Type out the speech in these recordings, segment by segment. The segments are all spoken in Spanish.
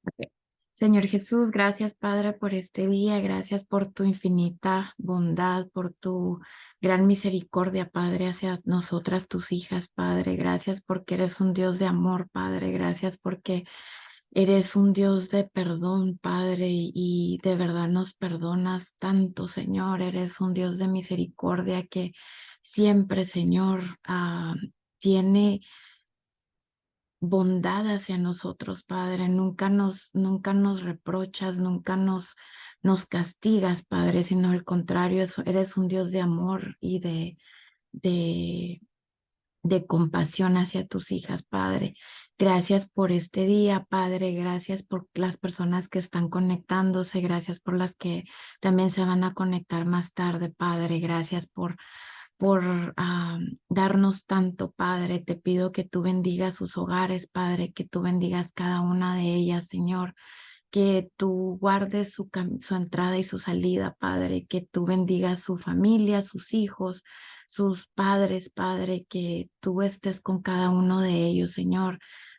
Ok. Señor Jesús, gracias Padre por este día, gracias por tu infinita bondad, por tu gran misericordia, Padre, hacia nosotras, tus hijas, Padre. Gracias porque eres un Dios de amor, Padre. Gracias porque eres un Dios de perdón, Padre, y de verdad nos perdonas tanto, Señor. Eres un Dios de misericordia que siempre, Señor, tiene bondad hacia nosotros, Padre. Nunca nos reprochas, nunca nos castigas, Padre, sino al contrario, eres un Dios de amor y de, de compasión hacia tus hijas, Padre. Gracias por este día, Padre. Gracias por las personas que están conectándose. Gracias por las que también se van a conectar más tarde, Padre. Gracias por darnos tanto, Padre. Te pido que tú bendigas sus hogares, Padre, que tú bendigas cada una de ellas, Señor, que tú guardes su entrada y su salida, Padre, que tú bendigas su familia, sus hijos, sus padres, Padre, que tú estés con cada uno de ellos, Señor.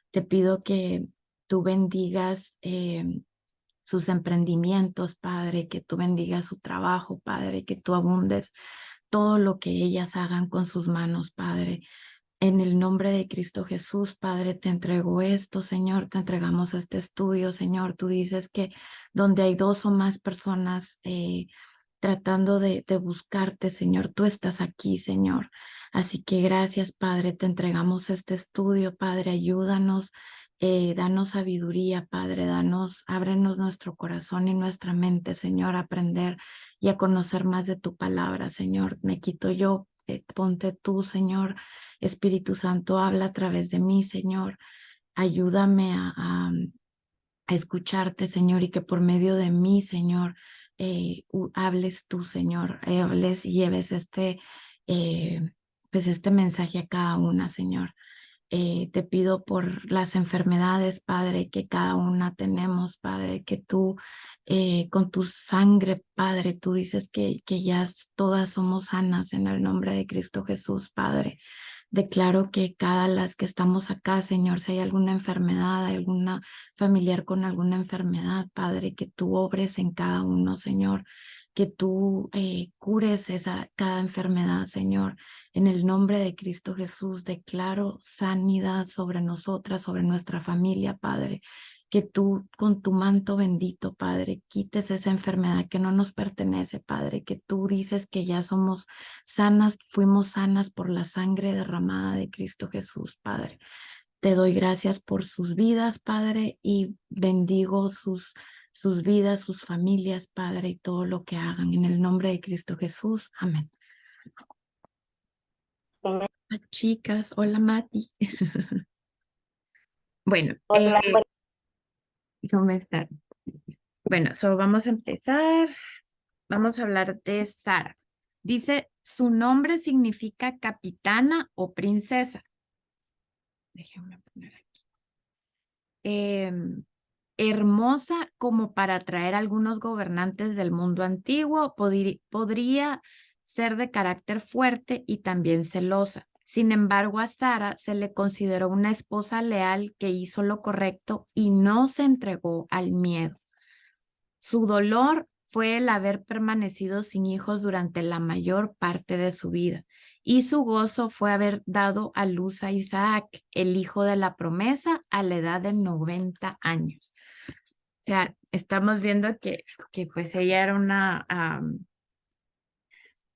Te pido que tú bendigas sus emprendimientos, Padre, que tú bendigas su trabajo, Padre, que tú abundes todo lo que ellas hagan con sus manos, Padre. En el nombre de Cristo Jesús, Padre, te entrego esto, Señor, te entregamos este estudio, Señor. Tú dices que donde hay dos o más personas tratando de buscarte, Señor, tú estás aquí, Señor. Así que gracias, Padre, te entregamos este estudio, Padre, ayúdanos, danos sabiduría, Padre, ábrenos nuestro corazón y nuestra mente, Señor, a aprender y a conocer más de tu palabra, Señor. Me quito yo, ponte tú, Señor. Espíritu Santo, habla a través de mí, Señor. Ayúdame a escucharte, Señor, y que por medio de mí, Señor, hables tú, Señor, hables y lleves eh, pues este mensaje a cada una, Señor. Te pido por las enfermedades, Padre, que cada una tenemos, Padre, que tú con tu sangre, Padre, tú dices que ya todas somos sanas en el nombre de Cristo Jesús, Padre. Declaro que cada las que estamos acá, Señor, si hay alguna enfermedad, hay alguna familiar con alguna enfermedad, Padre, que tú obres en cada uno, Señor, que tú cures cada enfermedad, Señor. En el nombre de Cristo Jesús, declaro sanidad sobre nosotras, sobre nuestra familia, Padre. Que tú con tu manto bendito, Padre, quites esa enfermedad que no nos pertenece, Padre, que tú dices que ya somos sanas, fuimos sanas por la sangre derramada de Cristo Jesús, Padre. Te doy gracias por sus vidas, Padre, y bendigo sus vidas, sus familias, Padre, y todo lo que hagan. En el nombre de Cristo Jesús. Amén. Hola, Chicas, hola Mati. Bueno, ¿cómo están? Bueno, vamos a empezar. Vamos a hablar de Sara. Dice, su nombre significa capitana o princesa. Déjenme poner aquí. Hermosa como para atraer a algunos gobernantes del mundo antiguo, podría ser de carácter fuerte y también celosa. Sin embargo, a Sara se le consideró una esposa leal que hizo lo correcto y no se entregó al miedo. Su dolor fue el haber permanecido sin hijos durante la mayor parte de su vida, y su gozo fue haber dado a luz a Isaac, el hijo de la promesa, a la edad de 90 años. O sea, estamos viendo que pues ella era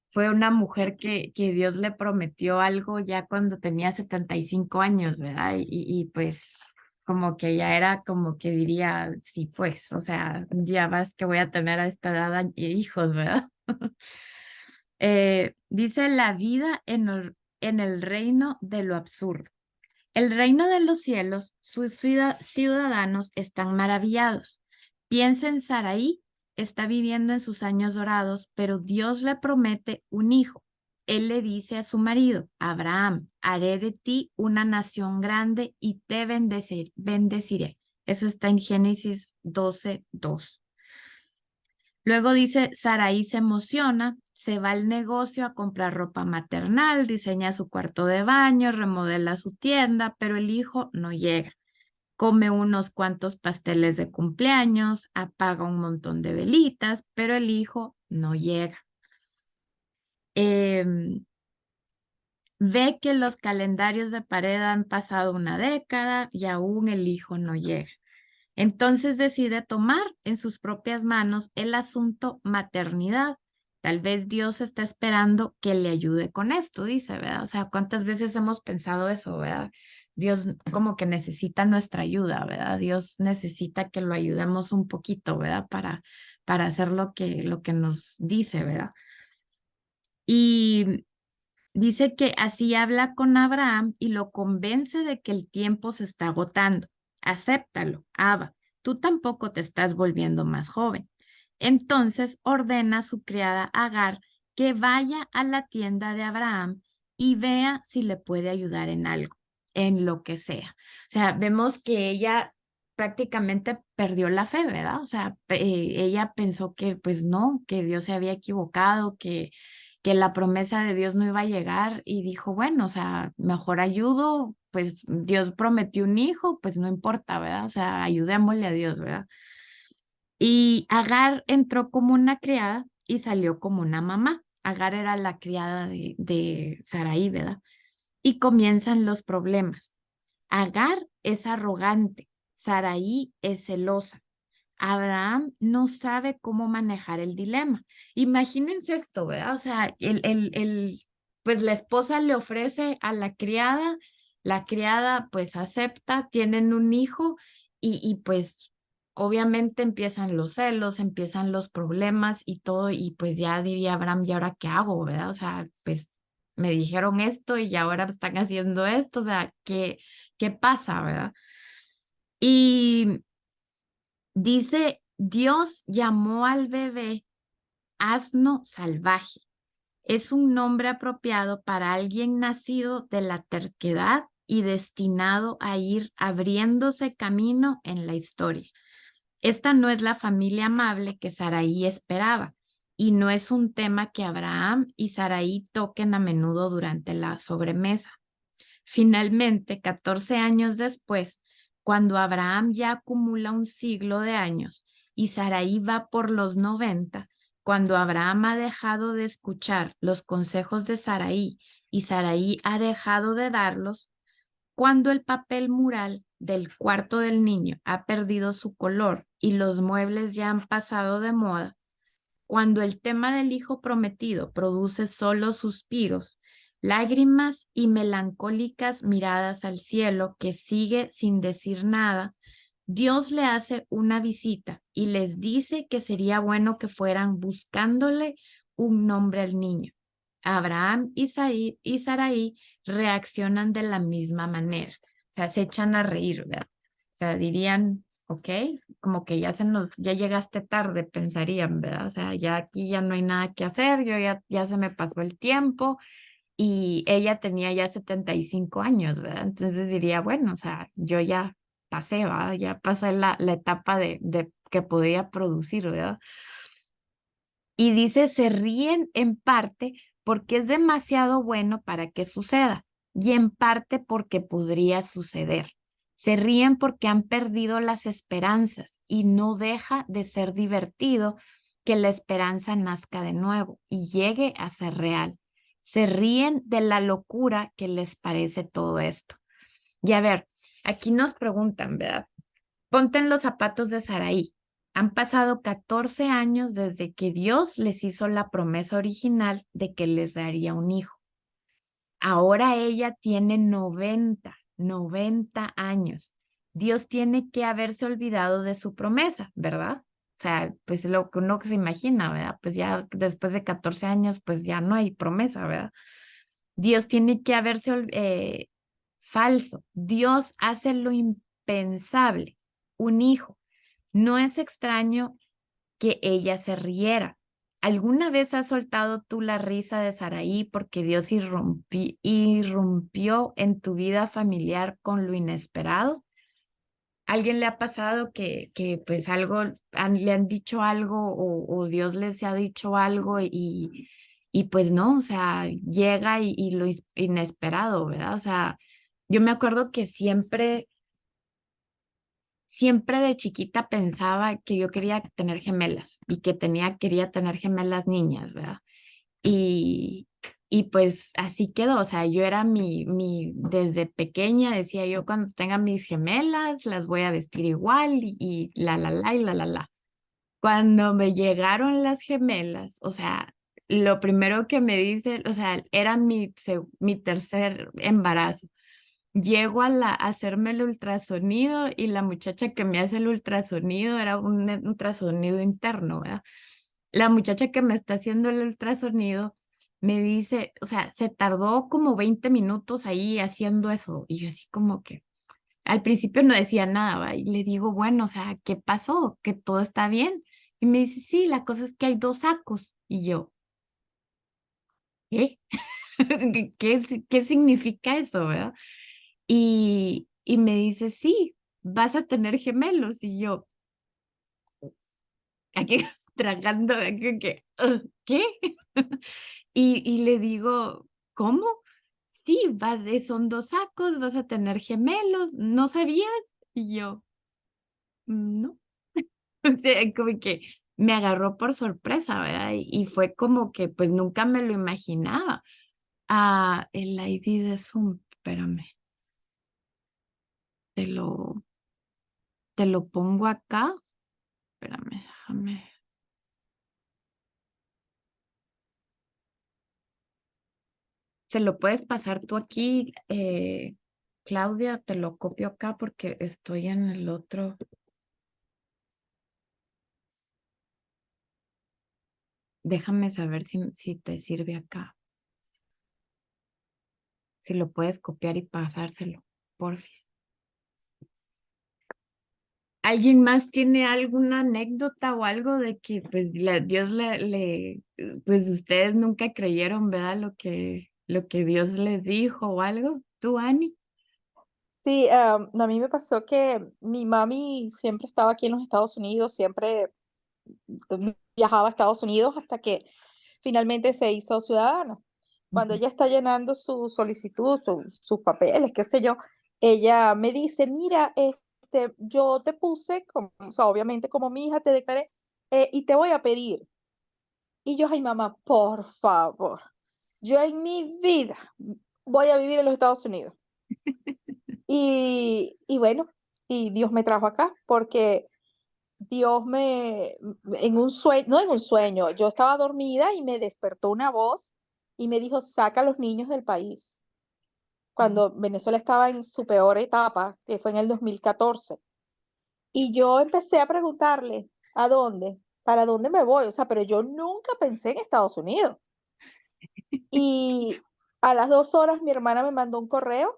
fue una mujer que Dios le prometió algo ya cuando tenía 75 años, ¿verdad? Y pues como que ya era como que diría, sí, pues, o sea, ya vas que voy a tener a esta edad hijos, ¿verdad? Dice la vida en el reino de lo absurdo. El reino de los cielos, sus ciudadanos están maravillados. Piensa en Saraí, está viviendo en sus años dorados, pero Dios le promete un hijo. Él le dice a su marido, Abraham, haré de ti una nación grande y te bendeciré. Eso está en Génesis 12:2. Luego dice, Saraí se emociona, se va al negocio a comprar ropa maternal, diseña su cuarto de baño, remodela su tienda, pero el hijo no llega. come unos cuantos pasteles de cumpleaños, apaga un montón de velitas, pero el hijo no llega. Em, Ve que los calendarios de pared han pasado una década y aún el hijo no llega. Entonces decide tomar en sus propias manos el asunto maternidad. Tal vez Dios está esperando que le ayude con esto, dice, ¿verdad? O sea, ¿cuántas veces hemos pensado eso, ¿verdad? Dios como que necesita nuestra ayuda, ¿verdad? Dios necesita que lo ayudemos un poquito, ¿verdad? Para hacer lo que nos dice, ¿verdad? Y dice que así habla con Abraham y lo convence de que el tiempo se está agotando. Acéptalo, Abba. Tú tampoco te estás volviendo más joven. Entonces ordena a su criada Agar que vaya a la tienda de Abraham y vea si le puede ayudar en algo, en lo que sea. O sea, vemos que ella prácticamente perdió la fe, ¿verdad? O sea, ella pensó que pues no, que Dios se había equivocado, que la promesa de Dios no iba a llegar y dijo, bueno, o sea, mejor ayudo, pues Dios prometió un hijo, pues no importa, ¿verdad? O sea, ayudémosle a Dios, ¿verdad? Y Agar entró como una criada y salió como una mamá. Agar era la criada de Sarai, ¿verdad? Y comienzan los problemas. Agar es arrogante, Sarai es celosa. Abraham no sabe cómo manejar el dilema. Imagínense esto, ¿verdad? O sea, pues la esposa le ofrece a la criada pues acepta, tienen un hijo y pues obviamente empiezan los celos, empiezan los problemas y todo, y pues ya diría Abraham, ¿y ahora qué hago, verdad? O sea, pues me dijeron esto y ahora están haciendo esto, o sea, ¿qué pasa, verdad? Y dice, Dios llamó al bebé asno salvaje. Es un nombre apropiado para alguien nacido de la terquedad y destinado a ir abriéndose camino en la historia. Esta no es la familia amable que Saraí esperaba y no es un tema que Abraham y Saraí toquen a menudo durante la sobremesa. Finalmente, 14 años después, cuando Abraham ya acumula un siglo de años y Sarai va por los 90, cuando Abraham ha dejado de escuchar los consejos de Sarai y Sarai ha dejado de darlos, cuando el papel mural del cuarto del niño ha perdido su color y los muebles ya han pasado de moda, cuando el tema del hijo prometido produce solo suspiros, lágrimas y melancólicas miradas al cielo que sigue sin decir nada, Dios le hace una visita y les dice que sería bueno que fueran buscándole un nombre al niño. Abraham y Sarai reaccionan de la misma manera, o sea, se echan a reír, ¿verdad? O sea, dirían, ok, como que ya llegaste tarde, pensarían, ¿verdad? O sea, ya aquí ya no hay nada que hacer, ya se me pasó el tiempo y ella tenía ya 75 años, ¿verdad? Entonces diría, bueno, o sea, yo ya pasé, ¿verdad? Ya pasé la etapa de que podía producir, ¿verdad? Y dice, se ríen en parte porque es demasiado bueno para que suceda y en parte porque podría suceder. Se ríen porque han perdido las esperanzas y no deja de ser divertido que la esperanza nazca de nuevo y llegue a ser real. Se ríen de la locura que les parece todo esto. Y a ver, aquí nos preguntan, ¿verdad? Ponte en los zapatos de Saraí. Han pasado 14 años desde que Dios les hizo la promesa original de que les daría un hijo. Ahora ella tiene 90 años. Dios tiene que haberse olvidado de su promesa, ¿verdad? O sea, pues lo que uno que se imagina, ¿verdad? Pues ya después de 14 años, pues ya no hay promesa, ¿verdad? Dios tiene que haberse falso. Dios hace lo impensable, un hijo. No es extraño que ella se riera. ¿Alguna vez has soltado tú la risa de Saraí porque Dios irrumpió en tu vida familiar con lo inesperado? ¿Alguien le ha pasado que pues algo, le han dicho algo o Dios les ha dicho algo y pues no, o sea, llega y lo inesperado, ¿verdad? O sea, yo me acuerdo que siempre siempre de chiquita pensaba que yo quería tener gemelas y que quería tener gemelas niñas, ¿verdad? Y, y pues así quedó, o sea, yo era desde pequeña decía yo cuando tenga mis gemelas las voy a vestir igual y la y la. Cuando me llegaron las gemelas, o sea, lo primero que me dice, o sea, era mi tercer embarazo. Llego a hacerme el ultrasonido y la muchacha que me hace el ultrasonido era un ultrasonido interno, ¿verdad? La muchacha que me está haciendo el ultrasonido me dice, o sea, se tardó como 20 minutos ahí haciendo eso. Y yo así como que al principio no decía nada, ¿va? Y le digo, bueno, o sea, ¿qué pasó? ¿Que todo está bien? Y me dice, sí, la cosa es que hay dos sacos. Y yo, ¿qué? ¿Qué significa eso, verdad? Y me dice, sí, vas a tener gemelos. Y yo, aquí tragando, aquí que, ¿qué? Y le digo, ¿cómo? Sí, son dos sacos, vas a tener gemelos, ¿no sabías? Y yo, no. O sea, como que me agarró por sorpresa, ¿verdad? Y fue como que pues nunca me lo imaginaba. Ah, el ID de Zoom, espérame, te lo, te lo pongo acá. Espérame, déjame. Se lo puedes pasar tú aquí, Claudia, te lo copio acá porque estoy en el otro. Déjame saber si te sirve acá. Si lo puedes copiar y pasárselo, porfis. ¿Alguien más tiene alguna anécdota o algo de que pues Dios pues ustedes nunca creyeron, ¿verdad? Lo que Dios les dijo o algo? ¿Tú, Ani? Sí, a mí me pasó que mi mami siempre estaba aquí en los Estados Unidos, siempre viajaba a Estados Unidos hasta que finalmente se hizo ciudadana. Cuando Ujú. ella está llenando su solicitud, sus papeles, qué sé yo, ella me dice, mira, yo te puse, o sea, obviamente como mi hija te declaré, y te voy a pedir. Y yo, ay mamá, por favor, yo en mi vida voy a vivir en los Estados Unidos. Y bueno, y Dios me trajo acá porque Dios en un sueño, no en un sueño, yo estaba dormida y me despertó una voz y me dijo, saca a los niños del país. Oh, Cuando Venezuela estaba en su peor etapa, que fue en el 2014. Y yo empecé a preguntarle, ¿a dónde? ¿Para dónde me voy? O sea, pero yo nunca pensé en Estados Unidos. Y a las 2 horas mi hermana me mandó un correo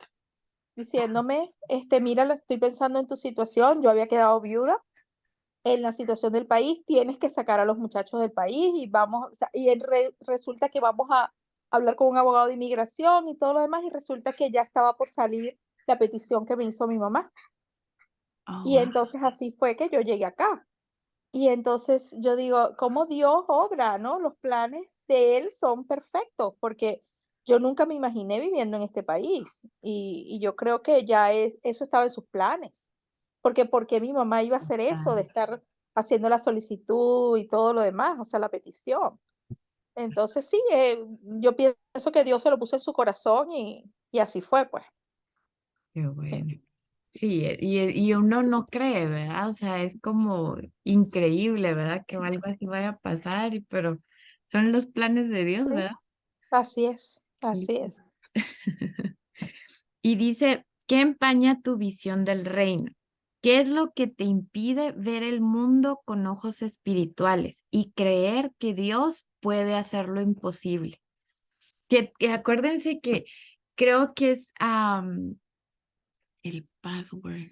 diciéndome, mira, estoy pensando en tu situación, yo había quedado viuda en la situación del país, tienes que sacar a los muchachos del país y vamos, o sea, resulta que vamos a hablar con un abogado de inmigración y todo lo demás, y resulta que ya estaba por salir la petición que me hizo mi mamá. oh, Y wow. entonces así fue que yo llegué acá. Y entonces yo digo, ¿cómo Dios obra, no? Los planes de Él son perfectos, porque yo nunca me imaginé viviendo en este país. Y yo creo que eso estaba en sus planes. Porque porque mi mamá iba a hacer eso, de estar haciendo la solicitud y todo lo demás, o sea, la petición. Entonces sí, yo pienso que Dios se lo puso en su corazón y así fue, pues. Qué Sí, bueno. Sí, y uno no cree, ¿verdad? O sea, es como increíble, ¿verdad? Que algo así vaya a pasar, pero son los planes de Dios, sí, ¿verdad? así es, Sí. así es. Y dice, ¿qué empaña tu visión del reino? ¿Qué es lo que te impide ver el mundo con ojos espirituales y creer que Dios puede hacer lo imposible? Que acuérdense que creo que es el password.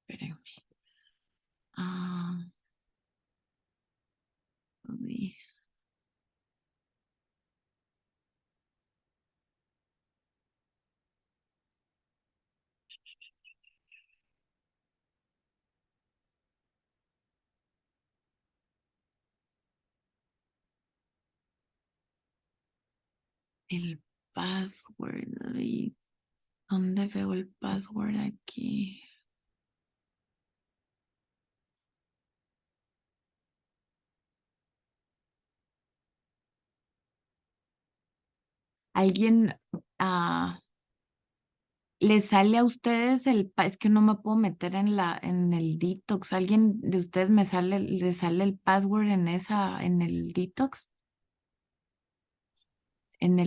Espérenme. Ah, uy, el password. Ay, ¿dónde veo el password aquí? ¿Alguien les sale a ustedes es que no me puedo meter en el detox? ¿Alguien de ustedes le sale el password en el detox? ¿En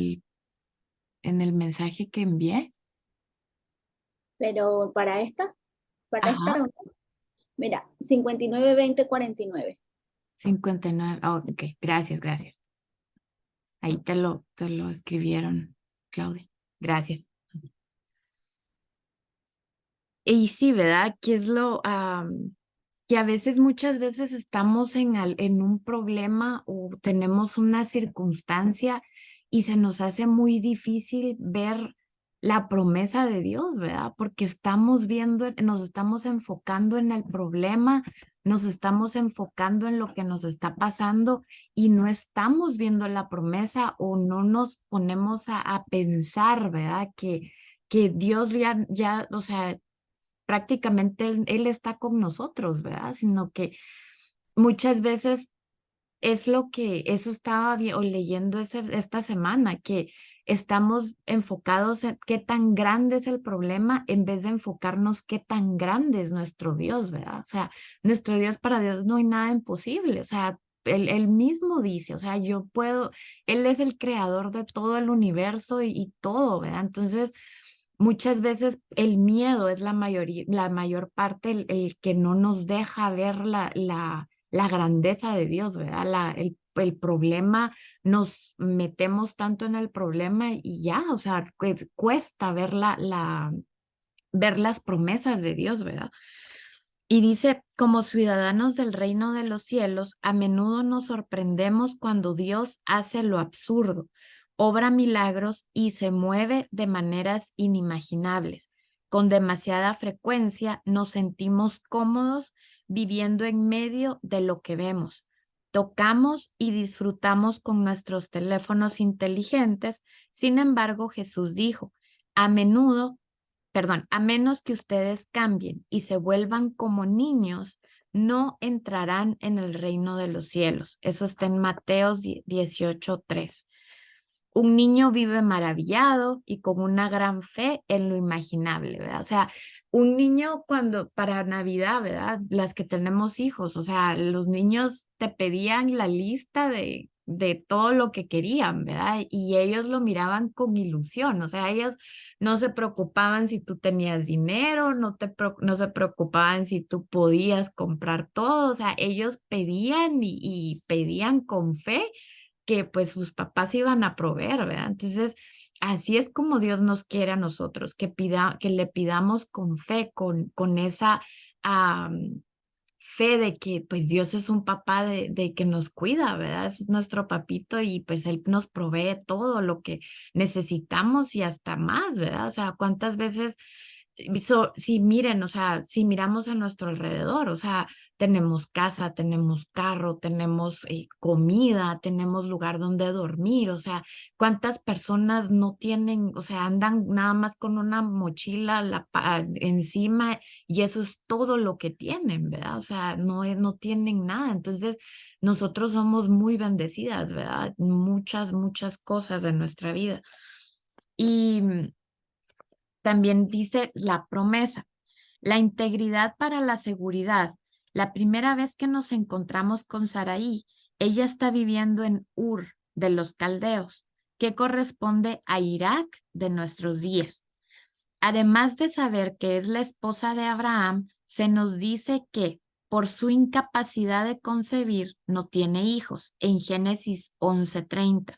en el mensaje que envié? Pero para esta Ajá, reunión, mira, 59 20 49. 59. Ok, gracias, gracias. Ahí te lo escribieron, Claudia. Gracias. Y sí, ¿verdad? Que es que a veces, muchas veces estamos en un problema o tenemos una circunstancia y se nos hace muy difícil ver la promesa de Dios, ¿verdad? Porque estamos viendo, nos estamos enfocando en el problema, nos estamos enfocando en lo que nos está pasando y no estamos viendo la promesa o no nos ponemos a pensar, ¿verdad? Que Dios o sea, prácticamente él está con nosotros, ¿verdad? Sino que muchas veces es lo que, eso estaba o leyendo esta semana, que estamos enfocados en qué tan grande es el problema en vez de enfocarnos qué tan grande es nuestro Dios, ¿verdad? O sea, nuestro Dios, para Dios no hay nada imposible, o sea, él mismo dice, o sea, yo puedo, Él es el creador de todo el universo y todo, ¿verdad? Entonces, muchas veces el miedo es la mayor parte, el que no nos deja ver la grandeza de Dios, ¿verdad? El problema, nos metemos tanto en el problema y ya, o sea, cuesta ver ver las promesas de Dios, ¿verdad? Y dice, como ciudadanos del reino de los cielos, a menudo nos sorprendemos cuando Dios hace lo absurdo, obra milagros y se mueve de maneras inimaginables. Con demasiada frecuencia nos sentimos cómodos viviendo en medio de lo que vemos. Tocamos y disfrutamos con nuestros teléfonos inteligentes. Sin embargo, Jesús dijo, a menudo a menos que ustedes cambien y se vuelvan como niños, no entrarán en el reino de los cielos. Eso está en Mateos 18:3. Un niño vive maravillado y con una gran fe en lo imaginable, ¿verdad? O sea, un niño cuando para Navidad, ¿verdad? Las que tenemos hijos, o sea, los niños te pedían la lista de todo lo que querían, ¿verdad? Y ellos lo miraban con ilusión, o sea, ellos no se preocupaban si tú tenías dinero, no se preocupaban si tú podías comprar todo, o sea, ellos pedían y pedían con fe que pues sus papás iban a proveer, ¿verdad? Entonces, así es como Dios nos quiere a nosotros, que le pidamos con fe, con esa fe de que pues Dios es un papá de que nos cuida, ¿verdad? Es nuestro papito y pues Él nos provee todo lo que necesitamos y hasta más, ¿verdad? O sea, ¿cuántas veces sí, miren, o sea, si miramos a nuestro alrededor, o sea, tenemos casa, tenemos carro, tenemos comida, tenemos lugar donde dormir, o sea, ¿cuántas personas no tienen, o sea, andan nada más con una mochila encima y eso es todo lo que tienen, ¿verdad? O sea, no tienen nada. Entonces, nosotros somos muy bendecidas, ¿verdad? Muchas, muchas cosas en nuestra vida. Y también dice la promesa, la integridad para la seguridad. La primera vez que nos encontramos con Saraí, ella está viviendo en Ur de los Caldeos, que corresponde a Irak de nuestros días. Además de saber que es la esposa de Abraham, se nos dice que por su incapacidad de concebir no tiene hijos en Génesis 11:30.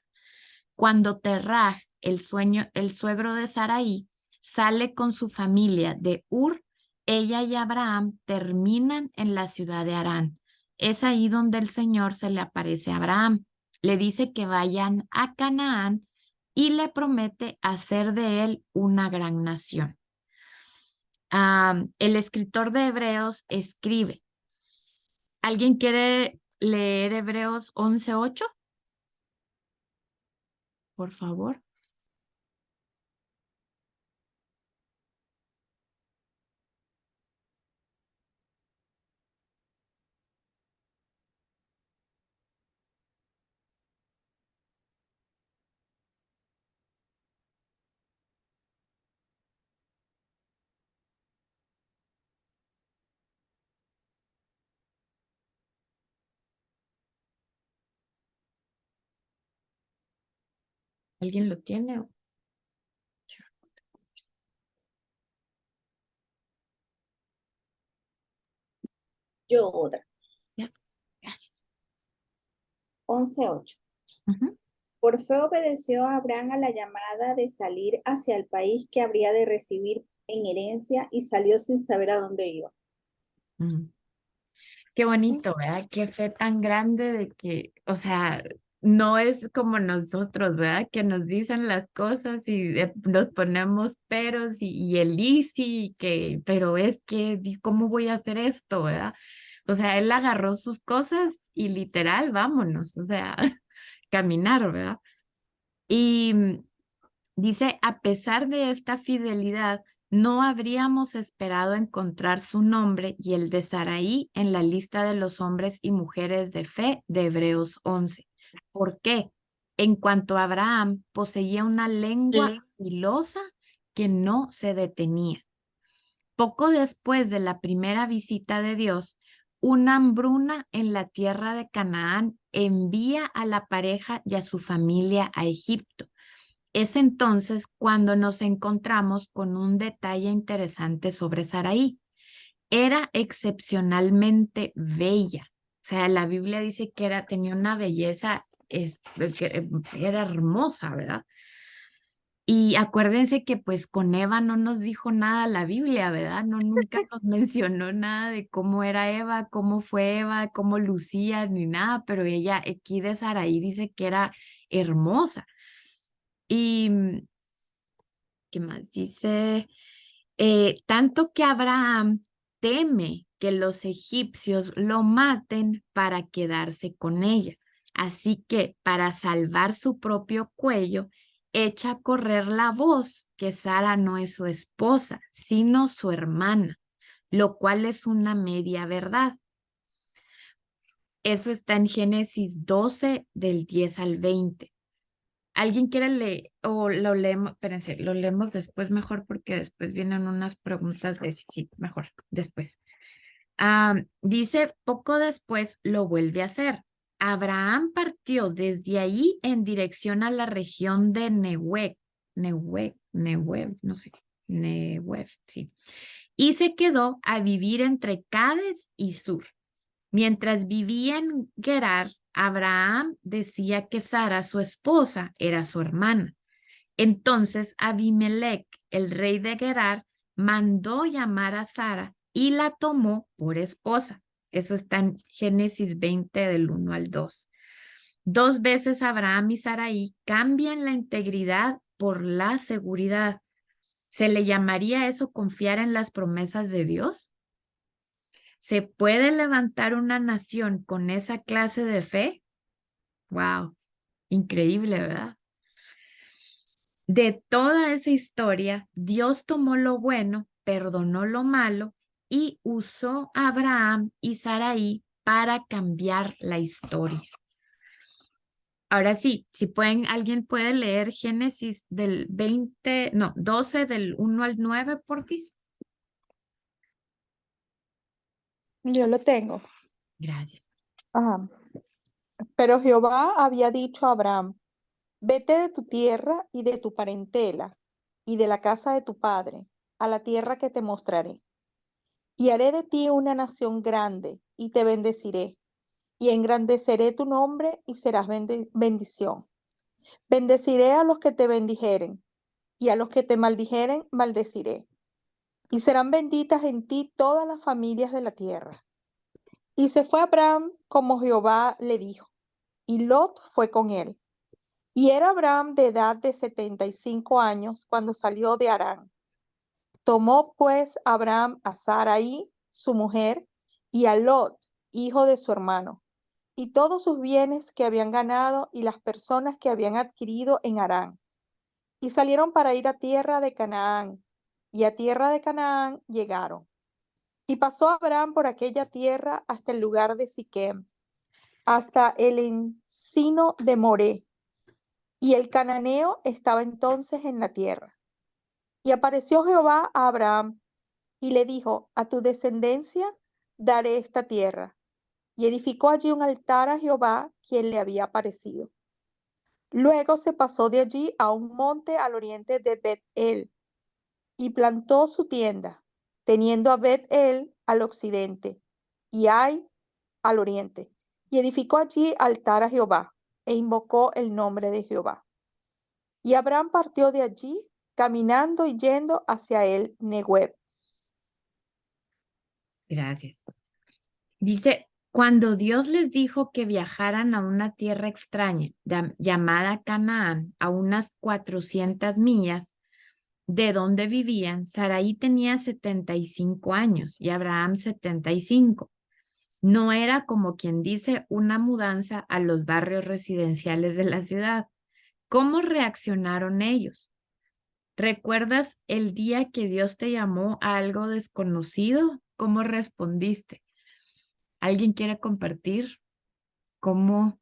Cuando Terraj, el suegro de Sarai, sale con su familia de Ur, ella y Abraham terminan en la ciudad de Harán. Es ahí donde el Señor se le aparece a Abraham. Le dice que vayan a Canaán y le promete hacer de él una gran nación. El escritor de Hebreos escribe. ¿Alguien quiere leer Hebreos 11:8? Por favor. ¿Alguien lo tiene? Yo otra. Ya, gracias. 11:8. Ujú. Por fe obedeció Abraham a la llamada de salir hacia el país que habría de recibir en herencia y salió sin saber a dónde iba. Mm. Qué bonito, ¿verdad? Qué fe tan grande de que, o sea, no es como nosotros, ¿verdad? Que nos dicen las cosas y nos ponemos peros y el easy, que, pero es que, ¿cómo voy a hacer esto, verdad? O sea, él agarró sus cosas y literal, vámonos, o sea, caminar, ¿verdad? Y dice, a pesar de esta fidelidad, no habríamos esperado encontrar su nombre y el de Saraí en la lista de los hombres y mujeres de fe de Hebreos 11. ¿Por qué? En cuanto a Abraham, poseía una lengua filosa que no se detenía. Poco después de la primera visita de Dios, una hambruna en la tierra de Canaán envía a la pareja y a su familia a Egipto. Es entonces cuando nos encontramos con un detalle interesante sobre Saraí. Era excepcionalmente bella. O sea, la Biblia dice que tenía una belleza, que era hermosa, ¿verdad? Y acuérdense que pues con Eva no nos dijo nada la Biblia, ¿verdad? No, nunca nos mencionó nada de cómo era Eva, cómo fue Eva, cómo lucía, ni nada, pero ella aquí de Saraí dice que era hermosa. Y ¿qué más dice? Tanto que Abraham teme que los egipcios lo maten para quedarse con ella. Así que para salvar su propio cuello, echa a correr la voz que Sara no es su esposa, sino su hermana, lo cual es una media verdad. Eso está en Génesis 12 del 10 al 20. ¿Alguien quiere leer o lo leemos? Espérense, lo leemos después mejor porque después vienen unas preguntas de sí, mejor, después. Dice, poco después lo vuelve a hacer. Abraham partió desde ahí en dirección a la región de Nehuev, no sé, Nehuev, sí. Y se quedó a vivir entre Cades y Sur. Mientras vivía en Gerar, Abraham decía que Sara, su esposa, era su hermana. Entonces Abimelech, el rey de Gerar, mandó llamar a Sara y la tomó por esposa. Eso está en Génesis 20 del 1 al 2. Dos veces Abraham y Sarai cambian la integridad por la seguridad. ¿Se le llamaría eso confiar en las promesas de Dios? ¿Se puede levantar una nación con esa clase de fe? Wow, increíble, ¿verdad? De toda esa historia, Dios tomó lo bueno, perdonó lo malo y usó a Abraham y Sarai para cambiar la historia. Ahora sí, si pueden, alguien puede leer Génesis del 20, no, 12 del 1 al 9, porfis. Yo lo tengo. Gracias. Ajá. Pero Jehová había dicho a Abraham, vete de tu tierra y de tu parentela y de la casa de tu padre a la tierra que te mostraré. Y haré de ti una nación grande y te bendeciré y engrandeceré tu nombre y serás bendición. Bendeciré a los que te bendijeren y a los que te maldijeren maldeciré. Y serán benditas en ti todas las familias de la tierra. Y se fue Abraham como Jehová le dijo, y Lot fue con él. Y era Abraham de edad de 75 años cuando salió de Harán. Tomó pues Abraham a Sarai, su mujer, y a Lot, hijo de su hermano, y todos sus bienes que habían ganado y las personas que habían adquirido en Harán. Y salieron para ir a tierra de Canaán, y a tierra de Canaán llegaron. Y pasó Abraham por aquella tierra hasta el lugar de Siquem, hasta el encino de Moré, y el cananeo estaba entonces en la tierra. Y apareció Jehová a Abraham y le dijo, a tu descendencia daré esta tierra. Y edificó allí un altar a Jehová, quien le había aparecido. Luego se pasó de allí a un monte al oriente de Bet-El y plantó su tienda, teniendo a Bet-El al occidente y Ai al oriente, y edificó allí altar a Jehová e invocó el nombre de Jehová. Y Abraham partió de allí, caminando y yendo hacia el Negueb. Gracias. Dice, cuando Dios les dijo que viajaran a una tierra extraña llamada Canaán, a unas 400 millas de donde vivían, Sarai tenía 75 años y Abraham 75. No era, como quien dice, una mudanza a los barrios residenciales de la ciudad. ¿Cómo reaccionaron ellos? ¿Recuerdas el día que Dios te llamó a algo desconocido? ¿Cómo respondiste? ¿Alguien quiere compartir cómo, o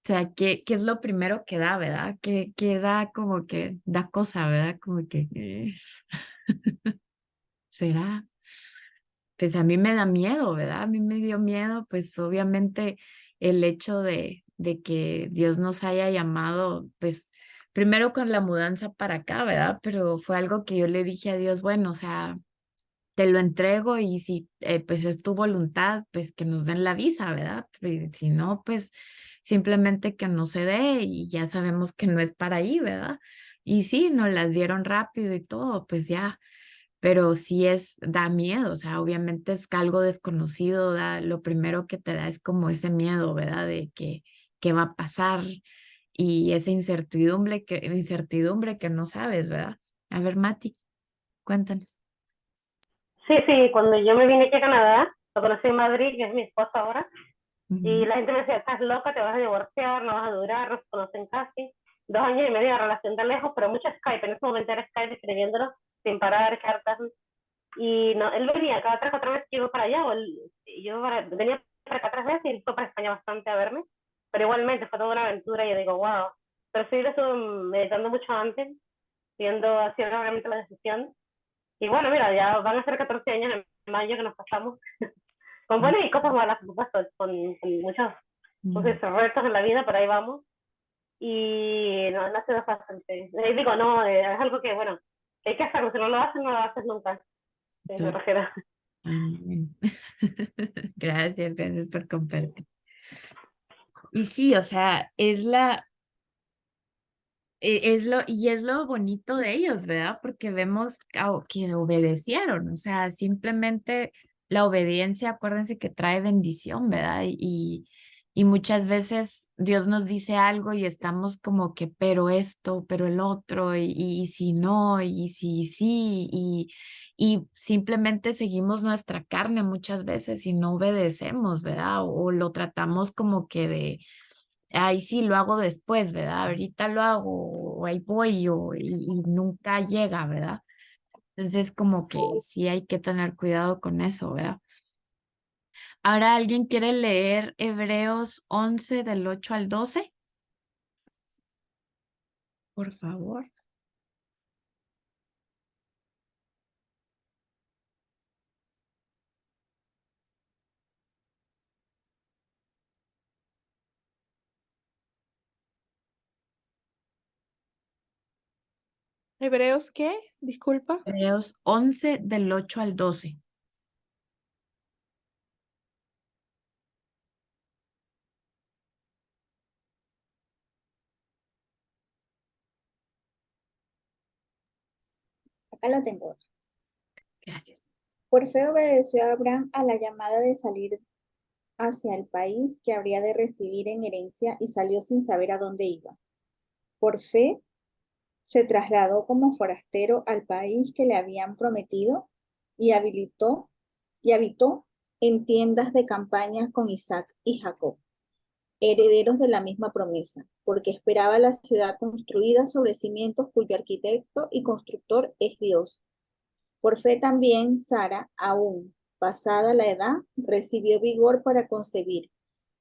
sea, qué es lo primero que da, ¿verdad? Que da como que da cosa, ¿verdad? Como que, ¿será? Pues a mí me da miedo, ¿verdad? A mí me dio miedo, pues obviamente el hecho de que Dios nos haya llamado, pues primero con la mudanza para acá, ¿verdad? Pero fue algo que yo le dije a Dios, bueno, o sea, te lo entrego y si pues es tu voluntad, pues que nos den la visa, ¿verdad? Pero si no, pues simplemente que no se dé y ya sabemos que no es para ahí, ¿verdad? Y sí, nos las dieron rápido y todo, pues ya, pero sí da miedo, o sea, obviamente es que algo desconocido, lo primero que te da es como ese miedo, ¿verdad? De que qué va a pasar y esa incertidumbre que no sabes, ¿verdad? A ver, Mati, cuéntanos. Sí, sí, cuando yo me vine aquí a Canadá, lo conocí en Madrid, que es mi esposa ahora, y Ujú. la gente me decía, estás loca, te vas a divorciar, no vas a durar, no se conocen casi. 2 años y medio de relación de lejos, pero mucho Skype, en ese momento era Skype escribiéndolo sin parar, cartas. Y no, él venía cada 3 o 4 veces que iba para allá, venía para acá 3 veces y él fue para España bastante a verme, pero igualmente fue toda una aventura y yo digo, wow. Pero sí lo estuve meditando mucho antes, haciendo realmente la decisión. Y bueno, mira, ya van a ser 14 años en mayo que nos pasamos, con buenas y cosas malas, por supuesto, con muchos Mm. pues, retos en la vida, pero ahí vamos. Y no, no ha sido fácil. Sí. Digo, no, es algo que, bueno, hay que hacerlo, si no lo haces, no lo haces nunca, sí, me To- refiero. Amén. Gracias, gracias por compartir. Y sí, o sea, es lo bonito de ellos, ¿verdad? Porque vemos que obedecieron, o sea, simplemente la obediencia, acuérdense que trae bendición, ¿verdad? Y muchas veces Dios nos dice algo y estamos como que, pero esto, pero el otro, y si no, y si sí, y simplemente seguimos nuestra carne muchas veces y no obedecemos, ¿verdad? O lo tratamos como que ahí sí lo hago después, ¿verdad? Ahorita lo hago, o ahí voy, y nunca llega, ¿verdad? Entonces, como que sí hay que tener cuidado con eso, ¿verdad? Ahora, ¿alguien quiere leer Hebreos 11 del 8 al 12? Por favor. ¿Hebreos qué? Disculpa. Hebreos 11 del 8 al 12. Acá lo tengo. Gracias. Por fe obedeció Abraham a la llamada de salir hacia el país que habría de recibir en herencia y salió sin saber a dónde iba. Por fe se trasladó como forastero al país que le habían prometido y habitó en tiendas de campaña con Isaac y Jacob, herederos de la misma promesa, porque esperaba la ciudad construida sobre cimientos cuyo arquitecto y constructor es Dios. Por fe también Sara, aún pasada la edad, recibió vigor para concebir,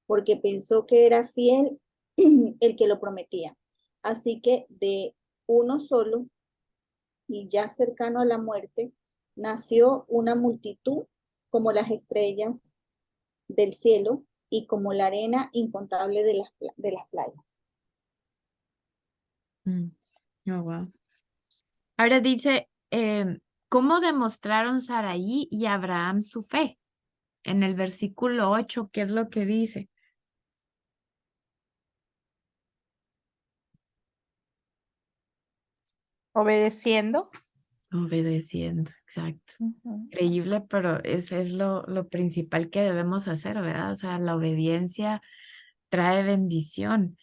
porque pensó que era fiel el que lo prometía. Así que de uno solo y ya cercano a la muerte, nació una multitud como las estrellas del cielo y como la arena incontable de las playas. Mm. Oh, wow. Ahora dice, ¿cómo demostraron Saraí y Abraham su fe? En el versículo 8, ¿qué es lo que dice? Obedeciendo. Obedeciendo, exacto. Ujú. Increíble, pero es lo principal que debemos hacer, ¿verdad? O sea, la obediencia trae bendición.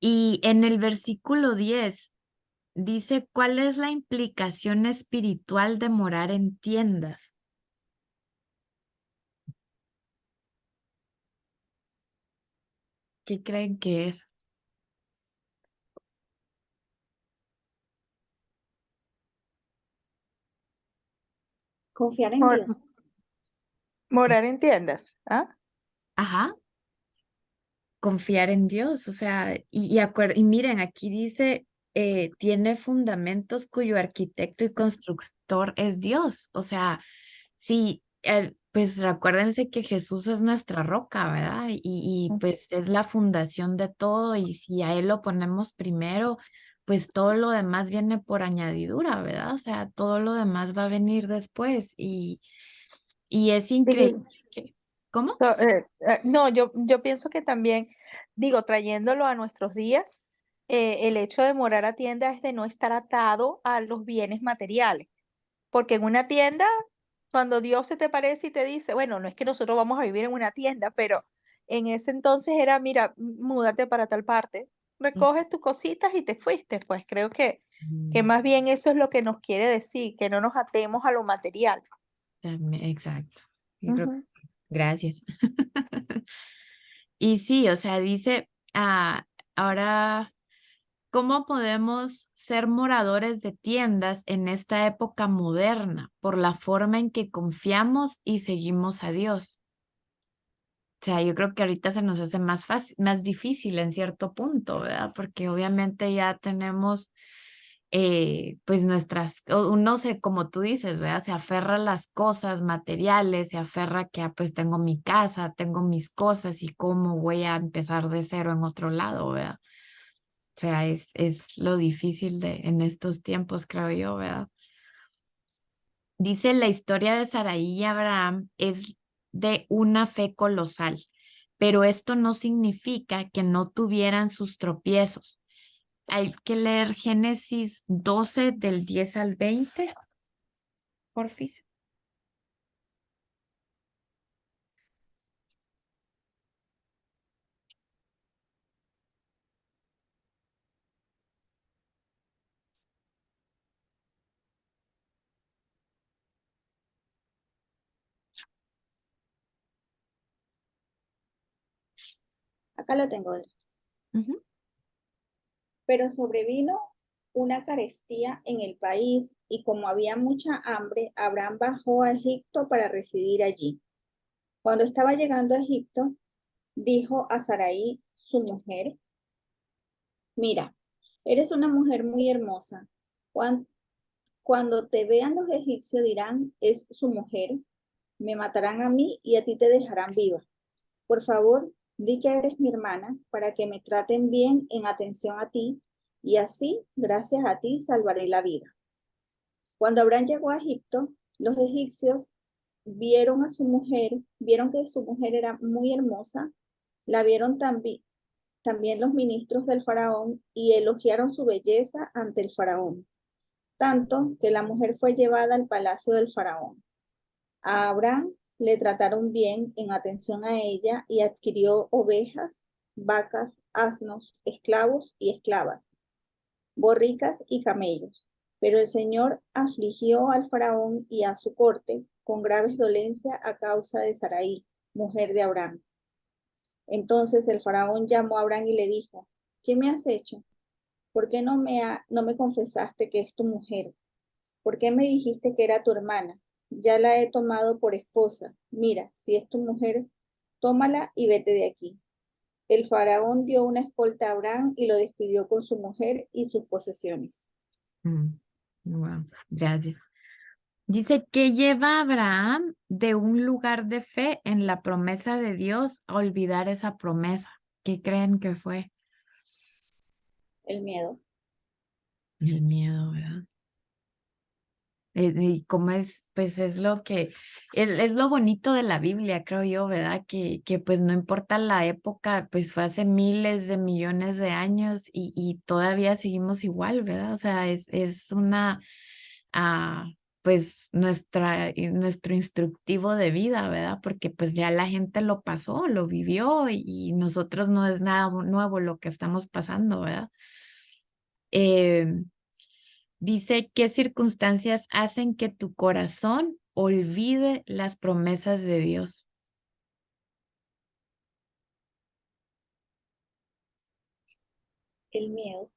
Y en el versículo 10 dice, ¿cuál es la implicación espiritual de morar en tiendas? ¿Qué creen que es? Confiar en Mor- Dios. Morar en tiendas. ¿Ah? Ajá, confiar en Dios, o sea, y miren, aquí dice, tiene fundamentos cuyo arquitecto y constructor es Dios, o sea, sí, pues recuérdense que Jesús es nuestra roca, ¿verdad? Y pues es la fundación de todo y si a Él lo ponemos primero, pues todo lo demás viene por añadidura, ¿verdad? O sea, todo lo demás va a venir después y es increíble Digo, que, ¿cómo? no, yo pienso que también, digo, trayéndolo a nuestros días, el hecho de morar a tienda es de no estar atado a los bienes materiales. Porque en una tienda, cuando Dios se te parece y te dice, bueno, no es que nosotros vamos a vivir en una tienda, pero en ese entonces era, mira, múdate para tal parte, recoges tus cositas y te fuiste. Pues creo que Mm, más bien eso es lo que nos quiere decir, que no nos atemos a lo material. exacto. Yo creo, Ujú. gracias. Y sí, o sea, dice, ahora, ¿cómo podemos ser moradores de tiendas en esta época moderna? Por la forma en que confiamos y seguimos a Dios. O sea, yo creo que ahorita se nos hace más fácil, más difícil en cierto punto, ¿verdad? Porque obviamente ya tenemos, pues no sé, como tú dices, ¿verdad? Se aferra a las cosas materiales, se aferra que, pues tengo mi casa, tengo mis cosas y cómo voy a empezar de cero en otro lado, ¿verdad? O sea, es lo difícil en estos tiempos, creo yo, ¿verdad? Dice la historia de Saraí y Abraham es de una fe colosal, pero esto no significa que no tuvieran sus tropiezos. Hay que leer Génesis 12 del 10 al 20, porfis. Acá lo tengo. Ujú. Pero sobrevino una carestía en el país y como había mucha hambre, Abraham bajó a Egipto para residir allí. Cuando estaba llegando a Egipto, dijo a Sarai, su mujer, mira, eres una mujer muy hermosa. Cuan- Cuando te vean los egipcios dirán, es su mujer, me matarán a mí y a ti te dejarán viva. Por favor, di que eres mi hermana para que me traten bien en atención a ti y así, gracias a ti, salvaré la vida. Cuando Abraham llegó a Egipto, los egipcios vieron a su mujer, vieron que su mujer era muy hermosa, la vieron también los ministros del faraón y elogiaron su belleza ante el faraón, tanto que la mujer fue llevada al palacio del faraón. A Abraham le trataron bien en atención a ella y adquirió ovejas, vacas, asnos, esclavos y esclavas, borricas y camellos. Pero el Señor afligió al faraón y a su corte con graves dolencias a causa de Sarai, mujer de Abraham. Entonces el faraón llamó a Abraham y le dijo, ¿qué me has hecho? ¿Por qué no me confesaste que es tu mujer? ¿Por qué me dijiste que era tu hermana? Ya la he tomado por esposa. Mira, si es tu mujer, tómala y vete de aquí. El faraón dio una escolta a Abraham y lo despidió con su mujer y sus posesiones. Mm, wow, gracias. Dice que lleva a Abraham de un lugar de fe en la promesa de Dios a olvidar esa promesa. ¿Qué creen que fue? El miedo. El miedo, ¿verdad? Y como es, pues es lo que, es lo bonito de la Biblia, creo yo, ¿verdad? Que pues no importa la época, pues fue hace miles de millones de años y todavía seguimos igual, ¿verdad? O sea, es una, ah, pues nuestro instructivo de vida, ¿verdad? Porque pues ya la gente lo pasó, lo vivió y nosotros no es nada nuevo lo que estamos pasando, ¿verdad? Eh, Dice, ¿qué circunstancias hacen que tu corazón olvide las promesas de Dios? El miedo.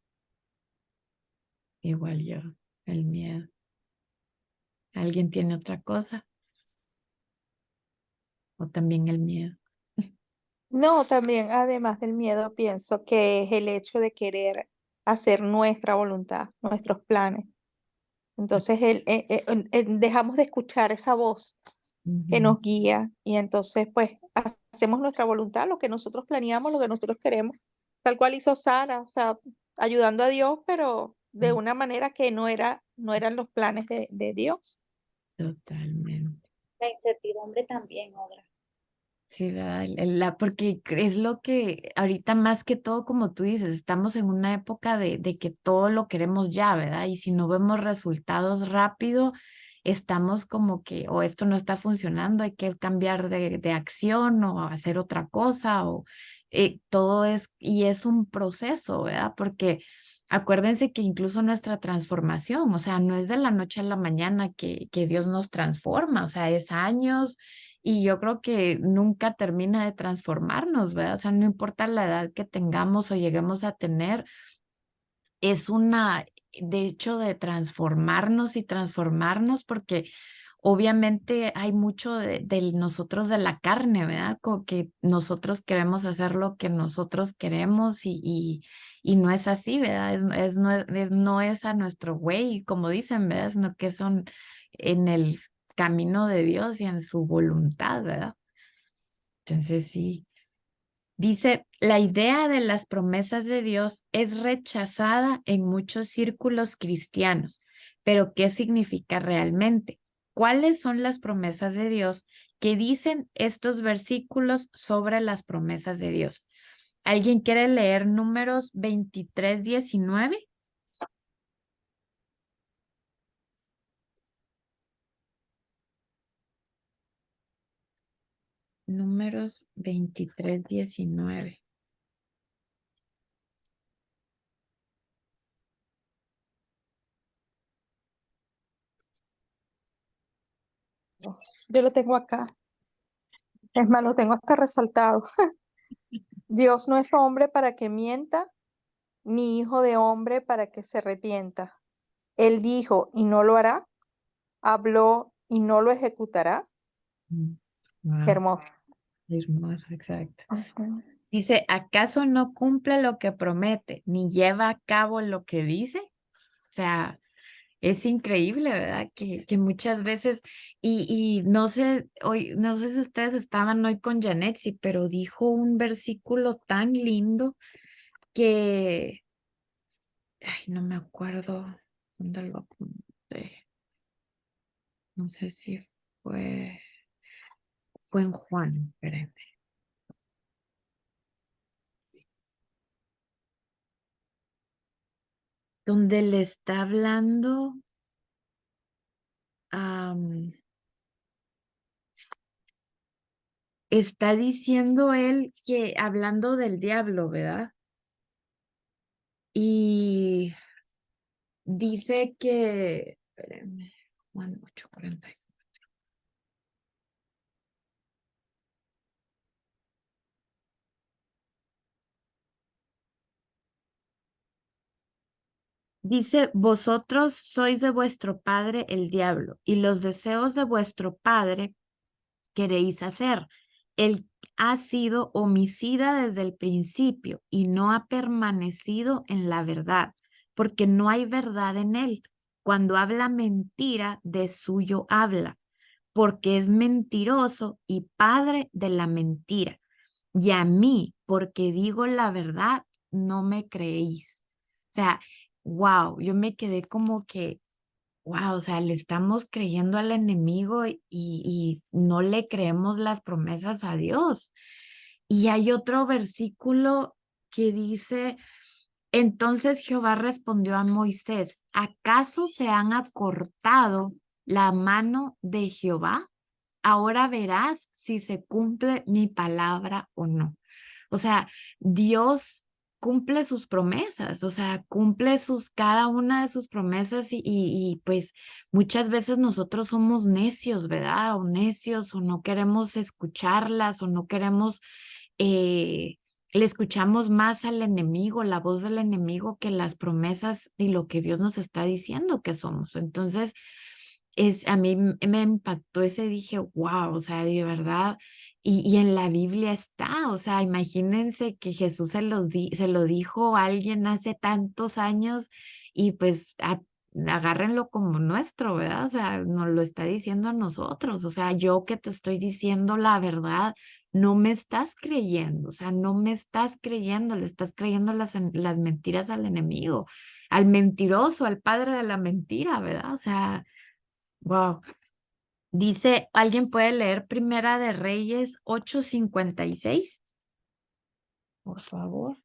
Igual yo, el miedo. ¿Alguien tiene otra cosa? ¿O también el miedo? No, también, además del miedo, pienso que es el hecho de querer hacer nuestra voluntad, nuestros planes. Entonces, dejamos de escuchar esa voz que Ujú, nos guía y entonces, pues, hacemos nuestra voluntad, lo que nosotros planeamos, lo que nosotros queremos, tal cual hizo Sara, o sea, ayudando a Dios, pero de una manera que no eran los planes de Dios. totalmente. La incertidumbre también, Odra. Sí, ¿verdad? Porque es lo que ahorita más que todo, como tú dices, estamos en una época de que todo lo queremos ya, ¿verdad? Y si no vemos resultados rápido, estamos como que, o esto no está funcionando, hay que cambiar de acción o hacer otra cosa, o todo es, y es un proceso, ¿verdad? Porque acuérdense que incluso nuestra transformación, o sea, no es de la noche a la mañana que Dios nos transforma, o sea, es años y yo creo que nunca termina de transformarnos, ¿verdad? O sea, no importa la edad que tengamos o lleguemos a tener, es una, de hecho, de transformarnos y transformarnos porque obviamente hay mucho de nosotros de la carne, ¿verdad? Como que nosotros queremos hacer lo que nosotros queremos y no es así, ¿verdad? No es a nuestro güey, como dicen, ¿verdad? Sino que son en el camino de Dios y en su voluntad, ¿verdad? Entonces sí. Dice, la idea de las promesas de Dios es rechazada en muchos círculos cristianos, pero ¿qué significa realmente? ¿Cuáles son las promesas de Dios que dicen estos versículos sobre las promesas de Dios? ¿Alguien quiere leer Números 23:19? Números 23:19. Yo lo tengo acá, es más, lo tengo hasta resaltado. Dios no es hombre para que mienta, ni hijo de hombre para que se arrepienta. Él dijo y no lo hará, habló y no lo ejecutará. Qué Wow, hermoso. hermoso, exacto. Ujú. Dice, ¿acaso no cumple lo que promete, ni lleva a cabo lo que dice? O sea, es increíble, ¿verdad? Que muchas veces, y no sé, hoy, no sé si ustedes estaban hoy con Janetsi, pero dijo un versículo tan lindo que, ay, no me acuerdo dónde lo apunté. No sé si fue en Juan, espérenme, donde le está hablando. Está diciendo él que hablando del diablo, ¿verdad? Y dice que, espérenme, Juan 8:40. Dice, vosotros sois de vuestro padre el diablo, y los deseos de vuestro padre queréis hacer. Él ha sido homicida desde el principio y no ha permanecido en la verdad, porque no hay verdad en él. Cuando habla mentira, de suyo habla, porque es mentiroso y padre de la mentira. Y a mí, porque digo la verdad, no me creéis. sea, wow, yo me quedé como que, wow, o sea, le estamos creyendo al enemigo y no le creemos las promesas a Dios. Y hay otro versículo que dice, entonces Jehová respondió a Moisés, ¿acaso se han acortado la mano de Jehová? Ahora verás si se cumple mi palabra o no. O sea, Dios cumple sus promesas, o sea, cumple cada una de sus promesas y pues muchas veces nosotros somos necios, ¿verdad? O necios o no queremos escucharlas o no queremos, eh, le escuchamos más al enemigo, la voz del enemigo que las promesas y lo que Dios nos está diciendo que somos. Entonces, a mí me impactó ese, dije, wow, o sea, de verdad, y en la Biblia está, o sea, imagínense que Jesús se lo dijo a alguien hace tantos años y pues agárrenlo como nuestro, ¿verdad? O sea, nos lo está diciendo a nosotros, o sea, yo que te estoy diciendo la verdad, no me estás creyendo, o sea, no me estás creyendo, le estás creyendo las mentiras al enemigo, al mentiroso, al padre de la mentira, ¿verdad? O sea... Wow. Dice, ¿alguien puede leer Primera de Reyes 8:56? Por favor.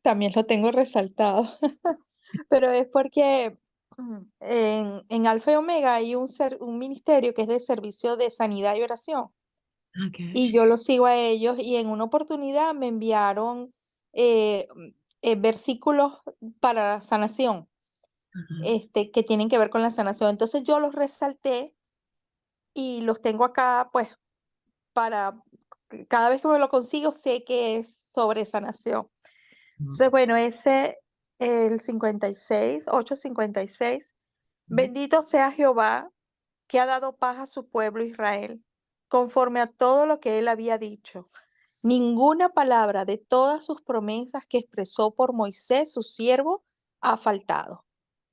También lo tengo resaltado, pero es porque en Alfa y Omega hay un ministerio que es de servicio de sanidad y oración, Okay. y yo los sigo a ellos, y en una oportunidad me enviaron versículos para la sanación, Ajá. que tienen que ver con la sanación. Entonces yo los resalté y los tengo acá, pues, para cada vez que me lo consigo, sé que es sobre sanación. Ujú, Entonces, bueno, ese, el 56, 8:56. ujú, Bendito sea Jehová, que ha dado paz a su pueblo Israel, conforme a todo lo que él había dicho. Ninguna palabra de todas sus promesas que expresó por Moisés, su siervo, ha faltado.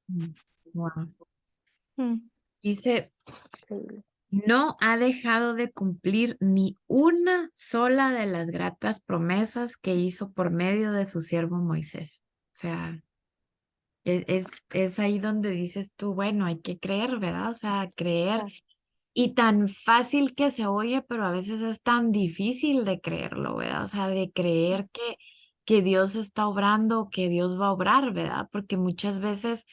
ujú. Wow. Mm, Dice, increíble. no ha dejado de cumplir ni una sola de las gratas promesas que hizo por medio de su siervo Moisés. O sea, es ahí donde dices tú, bueno, hay que creer, ¿verdad? O sea, creer. Ah, Y tan fácil que se oye, pero a veces es tan difícil de creerlo, ¿verdad? O sea, de creer que Dios está obrando, que Dios va a obrar, ¿verdad? Porque muchas veces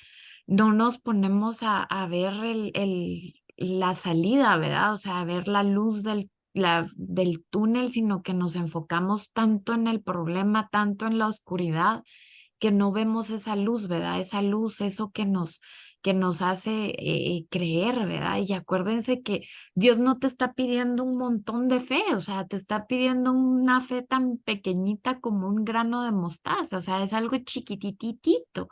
no nos ponemos a ver la salida, ¿verdad? O sea, a ver la luz del túnel, sino que nos enfocamos tanto en el problema, tanto en la oscuridad, que no vemos esa luz, ¿verdad? Esa luz, eso que nos hace creer, ¿verdad? Y acuérdense que Dios no te está pidiendo un montón de fe, o sea, te está pidiendo una fe tan pequeñita como un grano de mostaza, o sea, es algo chiquititito.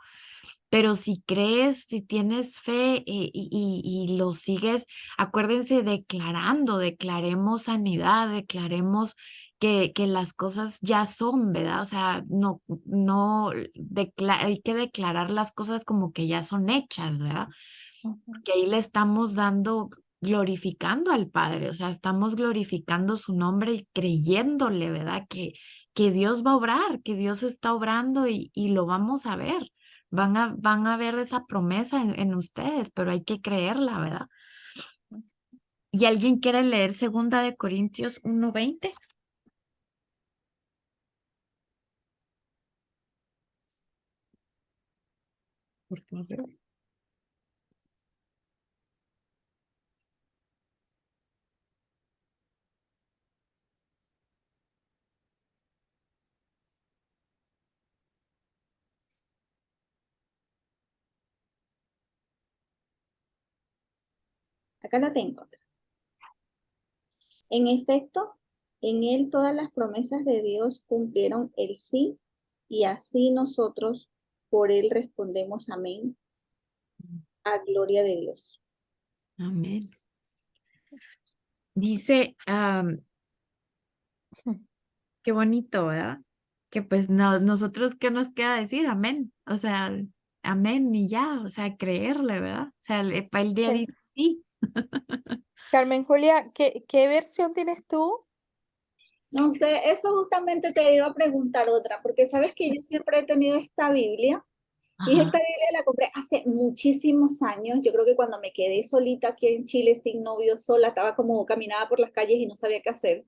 Pero si crees, si tienes fe y lo sigues, acuérdense, declarando, declaremos sanidad, declaremos que las cosas ya son, ¿verdad? O sea, hay que declarar las cosas como que ya son hechas, ¿verdad? ujú. Que ahí le estamos dando, glorificando al Padre, o sea, estamos glorificando su nombre y creyéndole, ¿verdad? Que Dios va a obrar, que Dios está obrando y lo vamos a ver. Van a ver esa promesa en ustedes, pero hay que creerla, ¿verdad? ¿Y alguien quiere leer 2 Corintios 1:20? Por favor. Acá la tengo. En efecto, en él todas las promesas de Dios cumplieron el sí, y así nosotros por él respondemos amén. a gloria de Dios. Amén. Dice, qué bonito, ¿verdad? Que pues nosotros, ¿qué nos queda decir? Amén. O sea, amén y ya, o sea, creerle, ¿verdad? O sea, para el día Sí. dice sí. Carmen Julia, ¿qué versión tienes tú? No sé, eso justamente te iba a preguntar otra, porque sabes que yo siempre he tenido esta Biblia, y Ajá. esta Biblia la compré hace muchísimos años. Yo creo que cuando me quedé solita aquí en Chile, sin novio, sola, estaba como caminaba por las calles y no sabía qué hacer.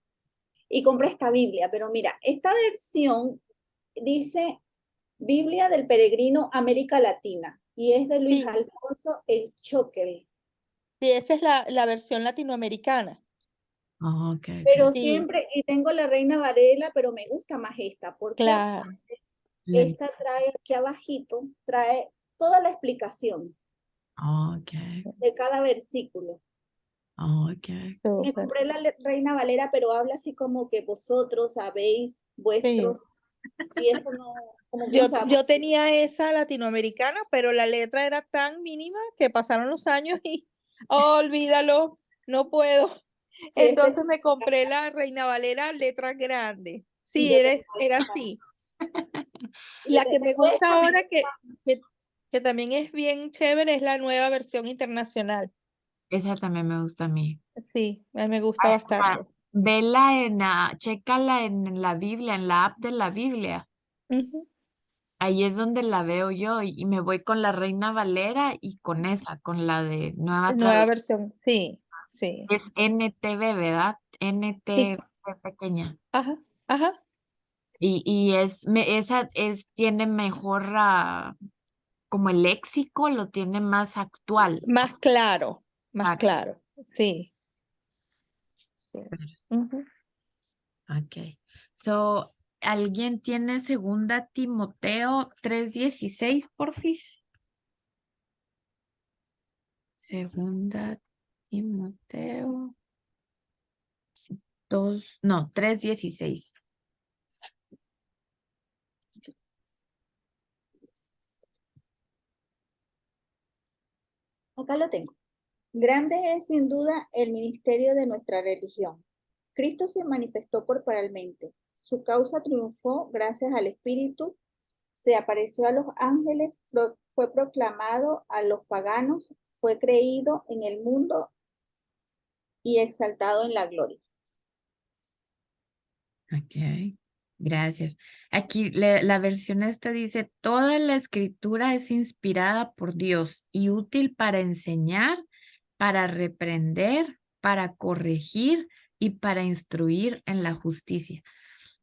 Y compré esta Biblia, pero mira, esta versión dice Biblia del Peregrino América Latina, y es de Luis Sí, Alfonso El Choquel. sí, esa es la versión latinoamericana. Oh, ok, ok. Pero Sí, siempre, y tengo la Reina Varela, pero me gusta más esta, porque claro. Le- esta trae aquí abajito, trae toda la explicación Ok, de cada versículo. ok. Me Súper. compré la Reina Valera, pero habla así como que vosotros sabéis, Sí. vuestros, y eso no, como que Yo, no se va a yo poder. tenía esa latinoamericana, pero la letra era tan mínima que pasaron los años y olvídalo, no puedo. Sí, este Entonces me compré la Reina Valera letra grande. y Sí, yo tengo era esta, así. Y yo la que me tengo gusta esta, me ahora gusta. que también es bien chévere es la nueva versión internacional. Esa también me gusta a mí. Sí, a mí me gusta bastante. Vela chécala en la Biblia, en la app de la Biblia. Ujú. Ahí es donde la veo yo y me voy con la Reina Valera y con esa, con la de Nueva Nueva Traducción. versión, sí, sí. Es NTV, ¿verdad? Sí, NTV pequeña. ajá, ajá. Y esa tiene mejor, como el léxico lo tiene más actual. Más claro, más Exacto. claro. Sí, sí. Ujú. Ok. So, ¿alguien tiene segunda Timoteo 3:16, porfis? Segunda Timoteo 2, no, 3:16. Acá lo tengo. Grande es sin duda el ministerio de nuestra religión. Cristo se manifestó corporalmente. Su causa triunfó gracias al Espíritu, se apareció a los ángeles, fue proclamado a los paganos, fue creído en el mundo y exaltado en la gloria. Ok, gracias. Aquí la versión esta dice, toda la escritura es inspirada por Dios y útil para enseñar, para reprender, para corregir y para instruir en la justicia.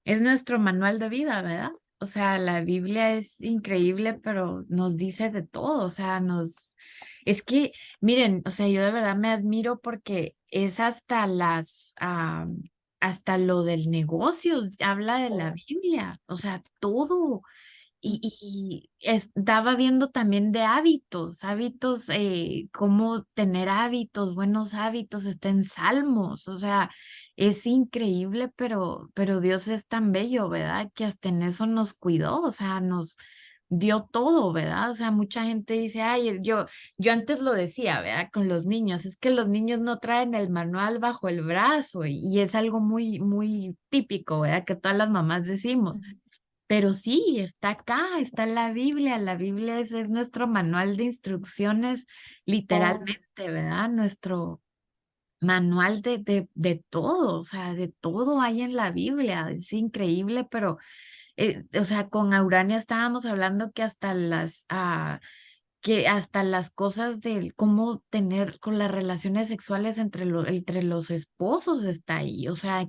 Es nuestro manual de vida, ¿verdad? O sea, la Biblia es increíble, pero nos dice de todo, o sea, es que, miren, o sea, yo de verdad me admiro porque es hasta lo del negocio, habla de la Biblia, o sea, todo. Y estaba viendo también de hábitos, cómo tener hábitos, buenos hábitos, está en Salmos, o sea, es increíble, pero Dios es tan bello, ¿verdad? Que hasta en eso nos cuidó, o sea, nos dio todo, ¿verdad? O sea, mucha gente dice, ay, yo antes lo decía, ¿verdad? Con los niños, es que los niños no traen el manual bajo el brazo y es algo muy, muy típico, ¿verdad? Que todas las mamás decimos. Pero sí, está acá, está en la Biblia es nuestro manual de instrucciones, Oh, literalmente, ¿verdad? Nuestro manual de todo, o sea, de todo hay en la Biblia, es increíble, pero, o sea, con Aurania estábamos hablando que hasta las cosas de cómo tener con las relaciones sexuales entre los esposos está ahí. O sea, es,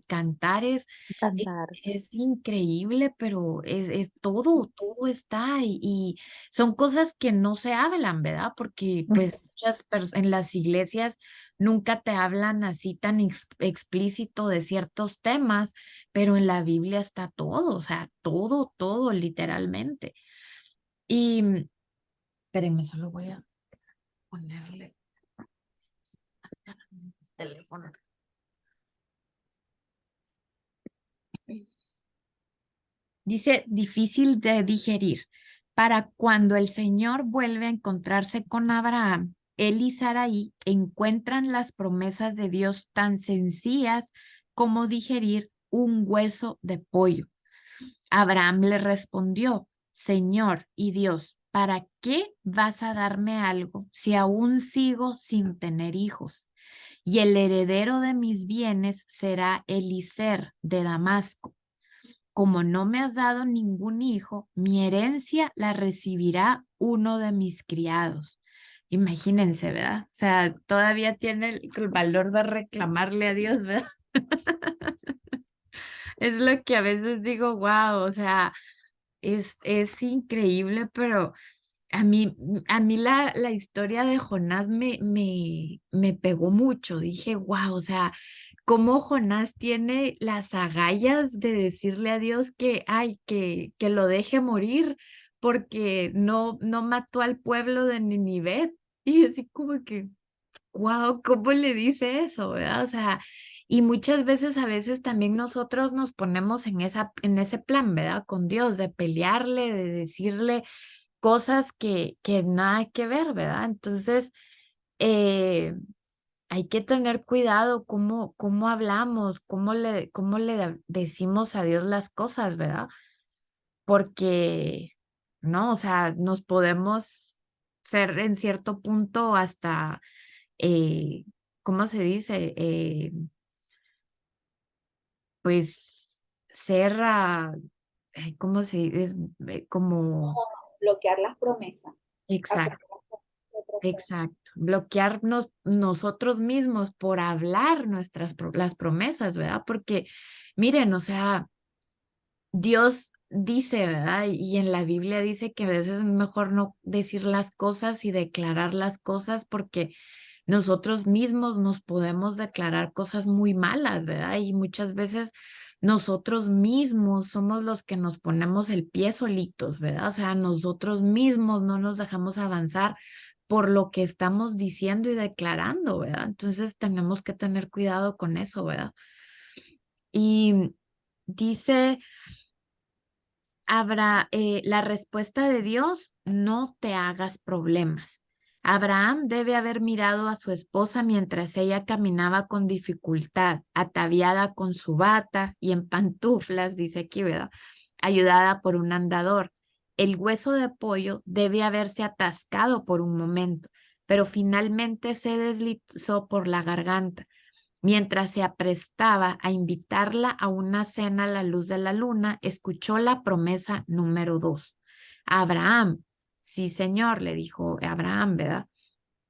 cantar. es increíble, pero es todo está ahí. Y son cosas que no se hablan, ¿verdad? Porque pues en las iglesias nunca te hablan así tan explícito de ciertos temas, pero en la Biblia está todo, o sea, todo, literalmente. Y espérenme, solo voy a ponerle teléfono. Dice, difícil de digerir. Para cuando el Señor vuelve a encontrarse con Abraham, él y Sarai encuentran las promesas de Dios tan sencillas como digerir un hueso de pollo. Abraham le respondió, Señor y Dios, ¿para qué vas a darme algo si aún sigo sin tener hijos? Y el heredero de mis bienes será Eliezer de Damasco. Como no me has dado ningún hijo, mi herencia la recibirá uno de mis criados. Imagínense, ¿verdad? O sea, todavía tiene el valor de reclamarle a Dios, ¿verdad? Es lo que a veces digo, wow, o sea, es increíble, pero a mí la historia de Jonás me pegó mucho. Dije, wow, o sea, cómo Jonás tiene las agallas de decirle a Dios que, ay, que lo deje morir porque no mató al pueblo de Nínive. Y así como que, wow, ¿cómo le dice eso, verdad? O sea, y muchas veces, a veces también nosotros nos ponemos en ese plan, ¿verdad? Con Dios, de pelearle, de decirle cosas que nada que ver, ¿verdad? Entonces, eh, hay que tener cuidado cómo hablamos, cómo le decimos a Dios las cosas, ¿verdad? Porque, no, o sea, nos podemos ser en cierto punto hasta, eh, ¿cómo se dice? Pues ser, ¿cómo se dice? Como, No, bloquear las promesas, exacto. aceptar las promesas de otras personas. Exacto, bloquearnos nosotros mismos por hablar las promesas, ¿verdad? Porque miren, o sea, Dios dice, ¿verdad? Y en la Biblia dice que a veces es mejor no decir las cosas y declarar las cosas porque nosotros mismos nos podemos declarar cosas muy malas, ¿verdad? Y muchas veces nosotros mismos somos los que nos ponemos el pie solitos, ¿verdad? O sea, nosotros mismos no nos dejamos avanzar por lo que estamos diciendo y declarando, ¿verdad? Entonces tenemos que tener cuidado con eso, ¿verdad? Y dice la respuesta de Dios, no te hagas problemas. Abraham debe haber mirado a su esposa mientras ella caminaba con dificultad, ataviada con su bata y en pantuflas, dice aquí, ¿verdad? Ayudada por un andador. El hueso de pollo debe haberse atascado por un momento, pero finalmente se deslizó por la garganta mientras se aprestaba a invitarla a una cena a la luz de la luna, escuchó la promesa número 2. Abraham, sí, señor, le dijo Abraham, ¿verdad?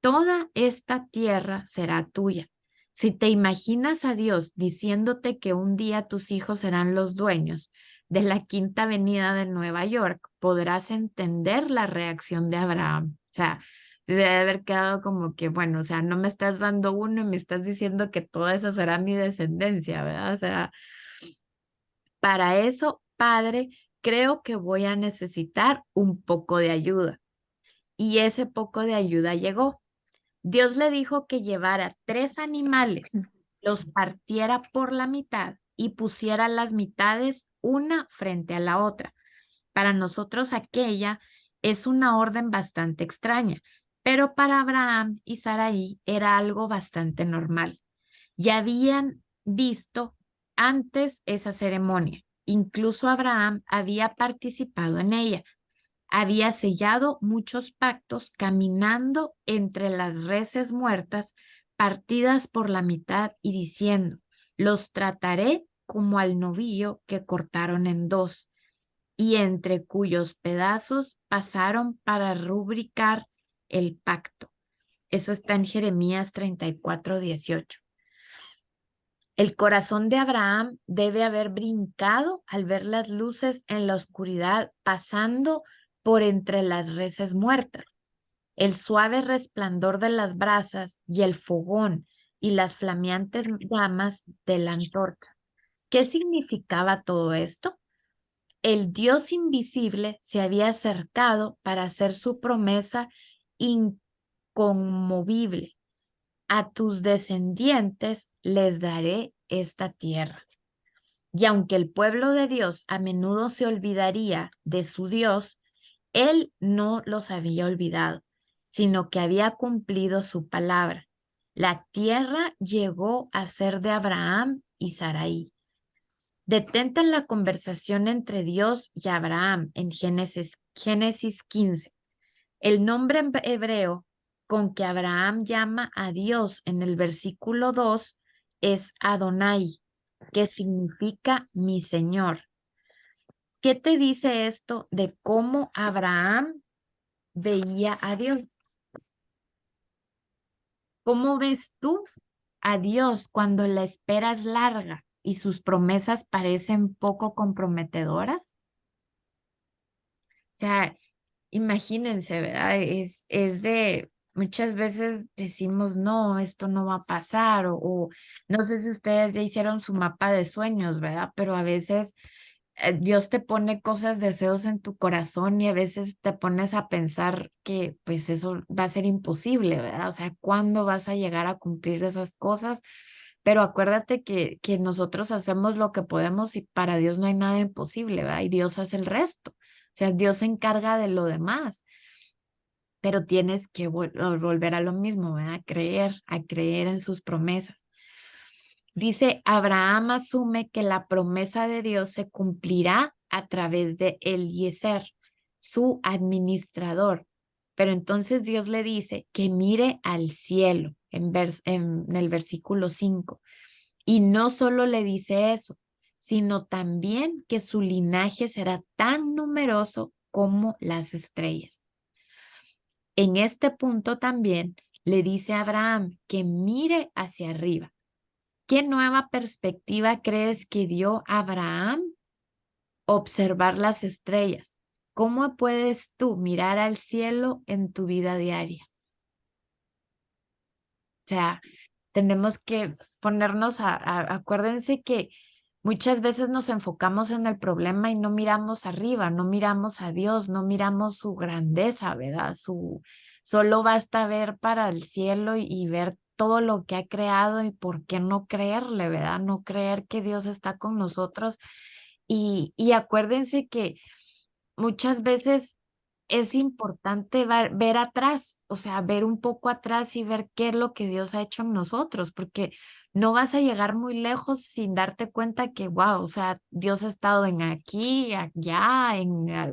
Toda esta tierra será tuya. Si te imaginas a Dios diciéndote que un día tus hijos serán los dueños de la Quinta Avenida de Nueva York, podrás entender la reacción de Abraham. O sea, debe haber quedado como que, bueno, o sea, no me estás dando uno y me estás diciendo que toda esa será mi descendencia, ¿verdad? O sea, para eso, Padre, creo que voy a necesitar un poco de ayuda. Y ese poco de ayuda llegó. Dios le dijo que llevara 3 animales, los partiera por la mitad y pusiera las mitades una frente a la otra. Para nosotros aquella es una orden bastante extraña, pero para Abraham y Sarai era algo bastante normal. Ya habían visto antes esa ceremonia. Incluso Abraham había participado en ella. Había sellado muchos pactos caminando entre las reses muertas, partidas por la mitad y diciendo, los trataré como al novillo que cortaron en dos y entre cuyos pedazos pasaron para rubricar el pacto. Eso está en Jeremías 34:18. El corazón de Abraham debe haber brincado al ver las luces en la oscuridad pasando por entre las reses muertas, el suave resplandor de las brasas y el fogón y las flameantes llamas de la antorcha. ¿Qué significaba todo esto? El Dios invisible se había acercado para hacer su promesa inconmovible. A tus descendientes les daré esta tierra. Y aunque el pueblo de Dios a menudo se olvidaría de su Dios, Él no los había olvidado. sino que había cumplido su palabra. La tierra llegó a ser de Abraham y Sarai. Detente en la conversación entre Dios y Abraham en Génesis 15. El nombre en hebreo con que Abraham llama a Dios en el versículo 2 es Adonai, que significa mi Señor. ¿Qué te dice esto de cómo Abraham veía a Dios? ¿Cómo ves tú a Dios cuando la espera es larga y sus promesas parecen poco comprometedoras? O sea, imagínense, ¿verdad? Es de, muchas veces decimos, no, esto no va a pasar, o no sé si ustedes ya hicieron su mapa de sueños, ¿verdad? Pero a veces Dios te pone cosas, deseos en tu corazón y a veces te pones a pensar que pues eso va a ser imposible, ¿verdad? O sea, ¿cuándo vas a llegar a cumplir esas cosas? Pero acuérdate que nosotros hacemos lo que podemos y para Dios no hay nada imposible, ¿verdad? Y Dios hace el resto. O sea, Dios se encarga de lo demás, pero tienes que volver a lo mismo, ¿verdad? A creer en sus promesas. Dice, Abraham asume que la promesa de Dios se cumplirá a través de Eliezer, su administrador. Pero entonces Dios le dice que mire al cielo en el versículo 5. Y no solo le dice eso, sino también que su linaje será tan numeroso como las estrellas. En este punto también le dice a Abraham que mire hacia arriba. ¿Qué nueva perspectiva crees que dio Abraham observar las estrellas? ¿Cómo puedes tú mirar al cielo en tu vida diaria? O sea, tenemos que ponernos acuérdense que muchas veces nos enfocamos en el problema y no miramos arriba, no miramos a Dios, no miramos su grandeza, ¿verdad? Solo basta ver para el cielo y ver todo lo que ha creado y por qué no creerle, ¿verdad? No creer que Dios está con nosotros. Y acuérdense que muchas veces es importante ver atrás, o sea, ver un poco atrás y ver qué es lo que Dios ha hecho en nosotros, porque no vas a llegar muy lejos sin darte cuenta que, wow, o sea, Dios ha estado en aquí, allá,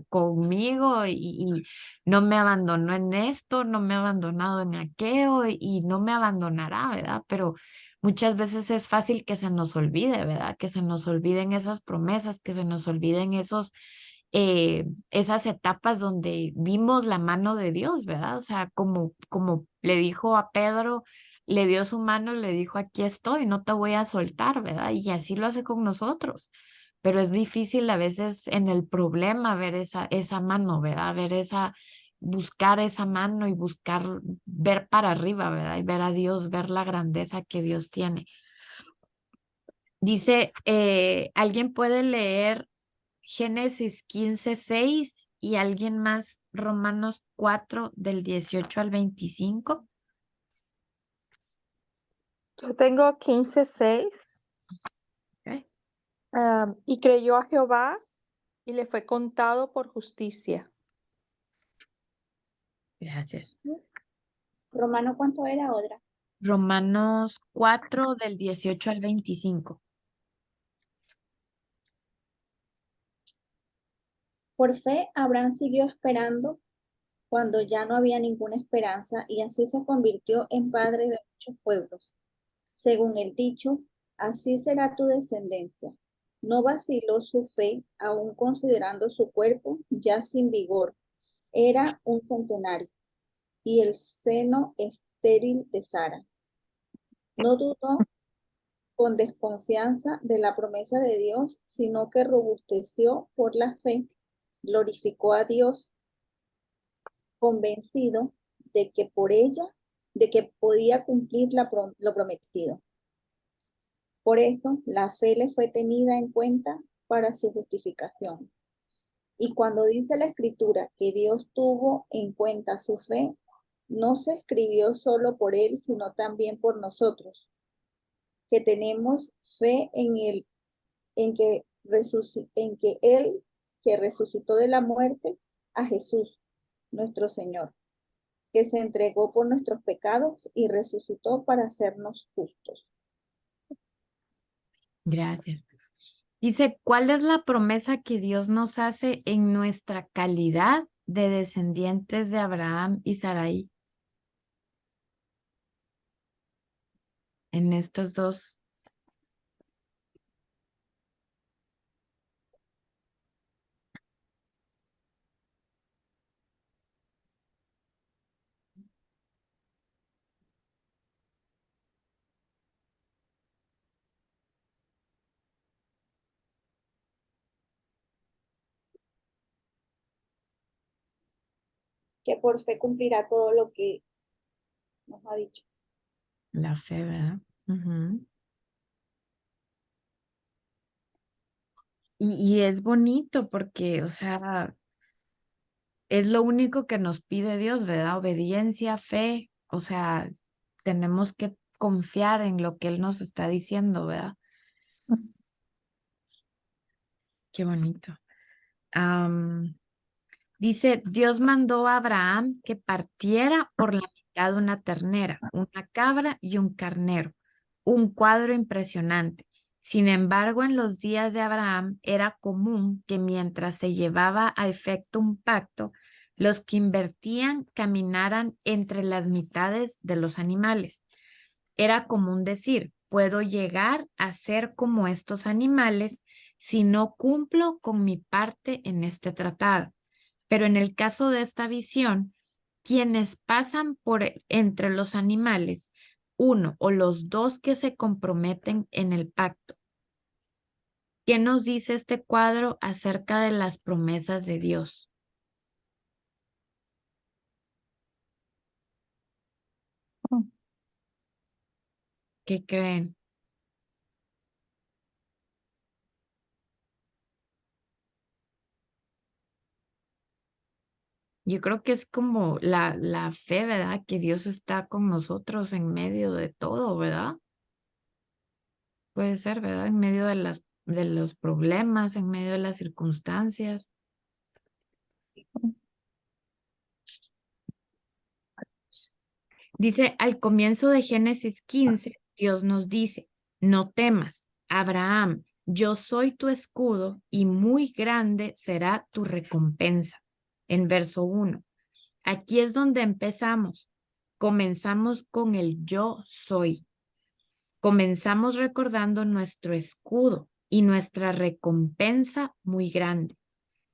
conmigo y no me abandonó en esto, no me ha abandonado en aquello y no me abandonará, ¿verdad? Pero muchas veces es fácil que se nos olvide, ¿verdad? Que se nos olviden esas promesas, que se nos olviden esas etapas donde vimos la mano de Dios, ¿verdad? O sea, como le dijo a Pedro, le dio su mano y le dijo, aquí estoy, no te voy a soltar, ¿verdad? Y así lo hace con nosotros. Pero es difícil a veces en el problema ver esa mano, ¿verdad? Buscar esa mano y buscar, ver para arriba, ¿verdad? Y ver a Dios, ver la grandeza que Dios tiene. Dice, ¿alguien puede leer Génesis 15:6 y alguien más Romanos 4 del 18 al 25? Yo tengo 15:6. Ok, Y creyó a Jehová y le fue contado por justicia. gracias. Romano, ¿cuánto era, Odra? Romanos 4 del 18 al 25. Por fe, Abraham siguió esperando cuando ya no había ninguna esperanza y así se convirtió en padre de muchos pueblos. Según el dicho, así será tu descendencia. No vaciló su fe, aun considerando su cuerpo ya sin vigor. Era un centenario y el seno estéril de Sara. No dudó con desconfianza de la promesa de Dios, sino que robusteció por la fe, glorificó a Dios, convencido de que por ella, de que podía cumplir lo prometido. Por eso la fe le fue tenida en cuenta para su justificación. Y cuando dice la Escritura que Dios tuvo en cuenta su fe, no se escribió solo por él, sino también por nosotros, que tenemos fe en que él que resucitó de la muerte a Jesús, nuestro Señor, que se entregó por nuestros pecados y resucitó para hacernos justos. Gracias. Dice, ¿cuál es la promesa que Dios nos hace en nuestra calidad de descendientes de Abraham y Sarai? En estos dos. Que por fe cumplirá todo lo que nos ha dicho. La fe, ¿verdad? Ujú. Y es bonito porque, o sea, es lo único que nos pide Dios, ¿verdad? Obediencia, fe, o sea, tenemos que confiar en lo que Él nos está diciendo, ¿verdad? Qué bonito. Dice, Dios mandó a Abraham que partiera por la mitad una ternera, una cabra y un carnero. Un cuadro impresionante. Sin embargo, en los días de Abraham era común que mientras se llevaba a efecto un pacto, los que invertían caminaran entre las mitades de los animales. Era común decir, puedo llegar a ser como estos animales si no cumplo con mi parte en este tratado. Pero en el caso de esta visión, quienes pasan entre los animales, uno o los dos que se comprometen en el pacto. ¿Qué nos dice este cuadro acerca de las promesas de Dios? ¿Qué creen? Yo creo que es como la fe, ¿verdad? Que Dios está con nosotros en medio de todo, ¿verdad? Puede ser, ¿verdad? En medio de los problemas, en medio de las circunstancias. Dice, al comienzo de Génesis 15, Dios nos dice, no temas, Abraham, yo soy tu escudo y muy grande será tu recompensa. En verso 1. Aquí es donde empezamos. Comenzamos con el yo soy. Comenzamos recordando nuestro escudo y nuestra recompensa muy grande.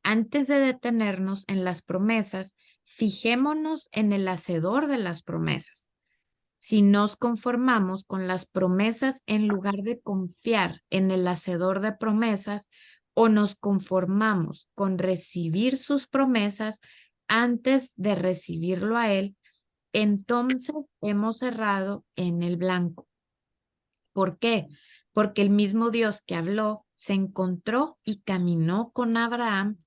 Antes de detenernos en las promesas, fijémonos en el hacedor de las promesas. Si nos conformamos con las promesas en lugar de confiar en el hacedor de promesas, o nos conformamos con recibir sus promesas antes de recibirlo a él, entonces hemos errado en el blanco. ¿Por qué? Porque el mismo Dios que habló se encontró y caminó con Abraham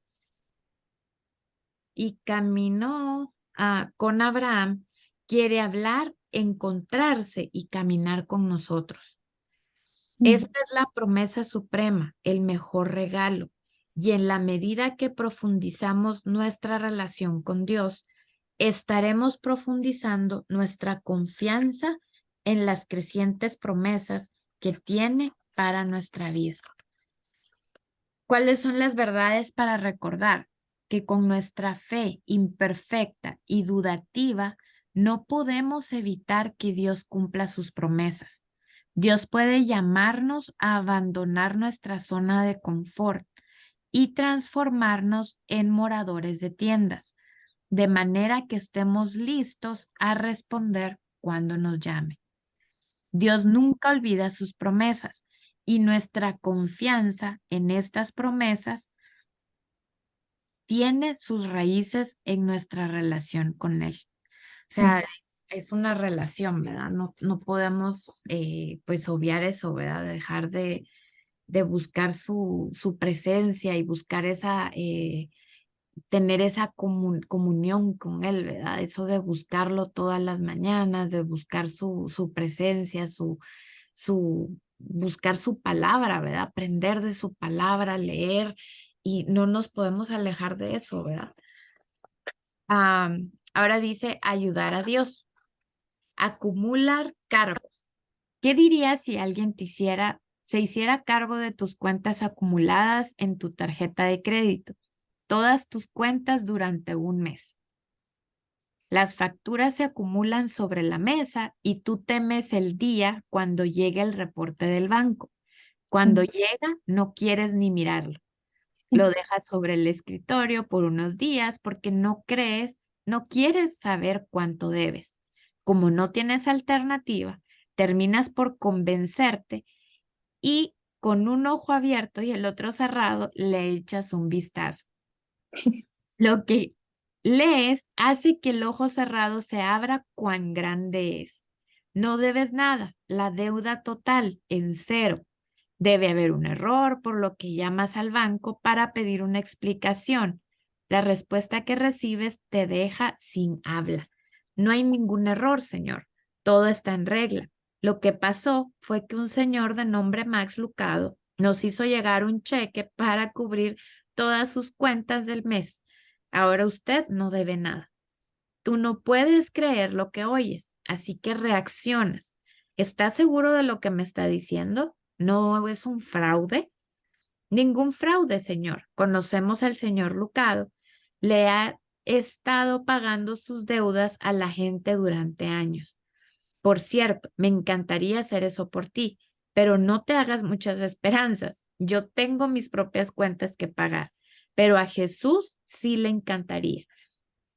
con Abraham, quiere hablar, encontrarse y caminar con nosotros. Esta es la promesa suprema, el mejor regalo. Y en la medida que profundizamos nuestra relación con Dios, estaremos profundizando nuestra confianza en las crecientes promesas que tiene para nuestra vida. ¿Cuáles son las verdades para recordar? Que con nuestra fe imperfecta y dudativa no podemos evitar que Dios cumpla sus promesas. Dios puede llamarnos a abandonar nuestra zona de confort y transformarnos en moradores de tiendas, de manera que estemos listos a responder cuando nos llame. Dios nunca olvida sus promesas y nuestra confianza en estas promesas tiene sus raíces en nuestra relación con Él. O sea, es una relación, ¿verdad? No podemos pues obviar eso, ¿verdad? Dejar de buscar su presencia y buscar tener esa comunión con Él, ¿verdad? Eso de buscarlo todas las mañanas, de buscar su presencia, buscar su palabra, ¿verdad? Aprender de su palabra, leer, y no nos podemos alejar de eso, ¿verdad? Ahora dice ayudar a Dios, acumular cargos. ¿Qué dirías si alguien se hiciera cargo de tus cuentas acumuladas en tu tarjeta de crédito? Todas tus cuentas durante un mes. Las facturas se acumulan sobre la mesa y tú temes el día cuando llegue el reporte del banco. Cuando llega, no quieres ni mirarlo. Lo dejas sobre el escritorio por unos días porque no quieres saber cuánto debes. Como no tienes alternativa, terminas por convencerte y con un ojo abierto y el otro cerrado le echas un vistazo. Lo que lees hace que el ojo cerrado se abra cuán grande es. No debes nada, la deuda total en cero. Debe haber un error, por lo que llamas al banco para pedir una explicación. La respuesta que recibes te deja sin habla. No hay ningún error, señor. Todo está en regla. Lo que pasó fue que un señor de nombre Max Lucado nos hizo llegar un cheque para cubrir todas sus cuentas del mes. Ahora usted no debe nada. Tú no puedes creer lo que oyes, así que reaccionas. ¿Estás seguro de lo que me está diciendo? ¿No es un fraude? Ningún fraude, señor. Conocemos al señor Lucado. Le ha estado pagando sus deudas a la gente durante años. Por cierto, me encantaría hacer eso por ti, pero no te hagas muchas esperanzas. Yo tengo mis propias cuentas que pagar, pero a Jesús sí le encantaría.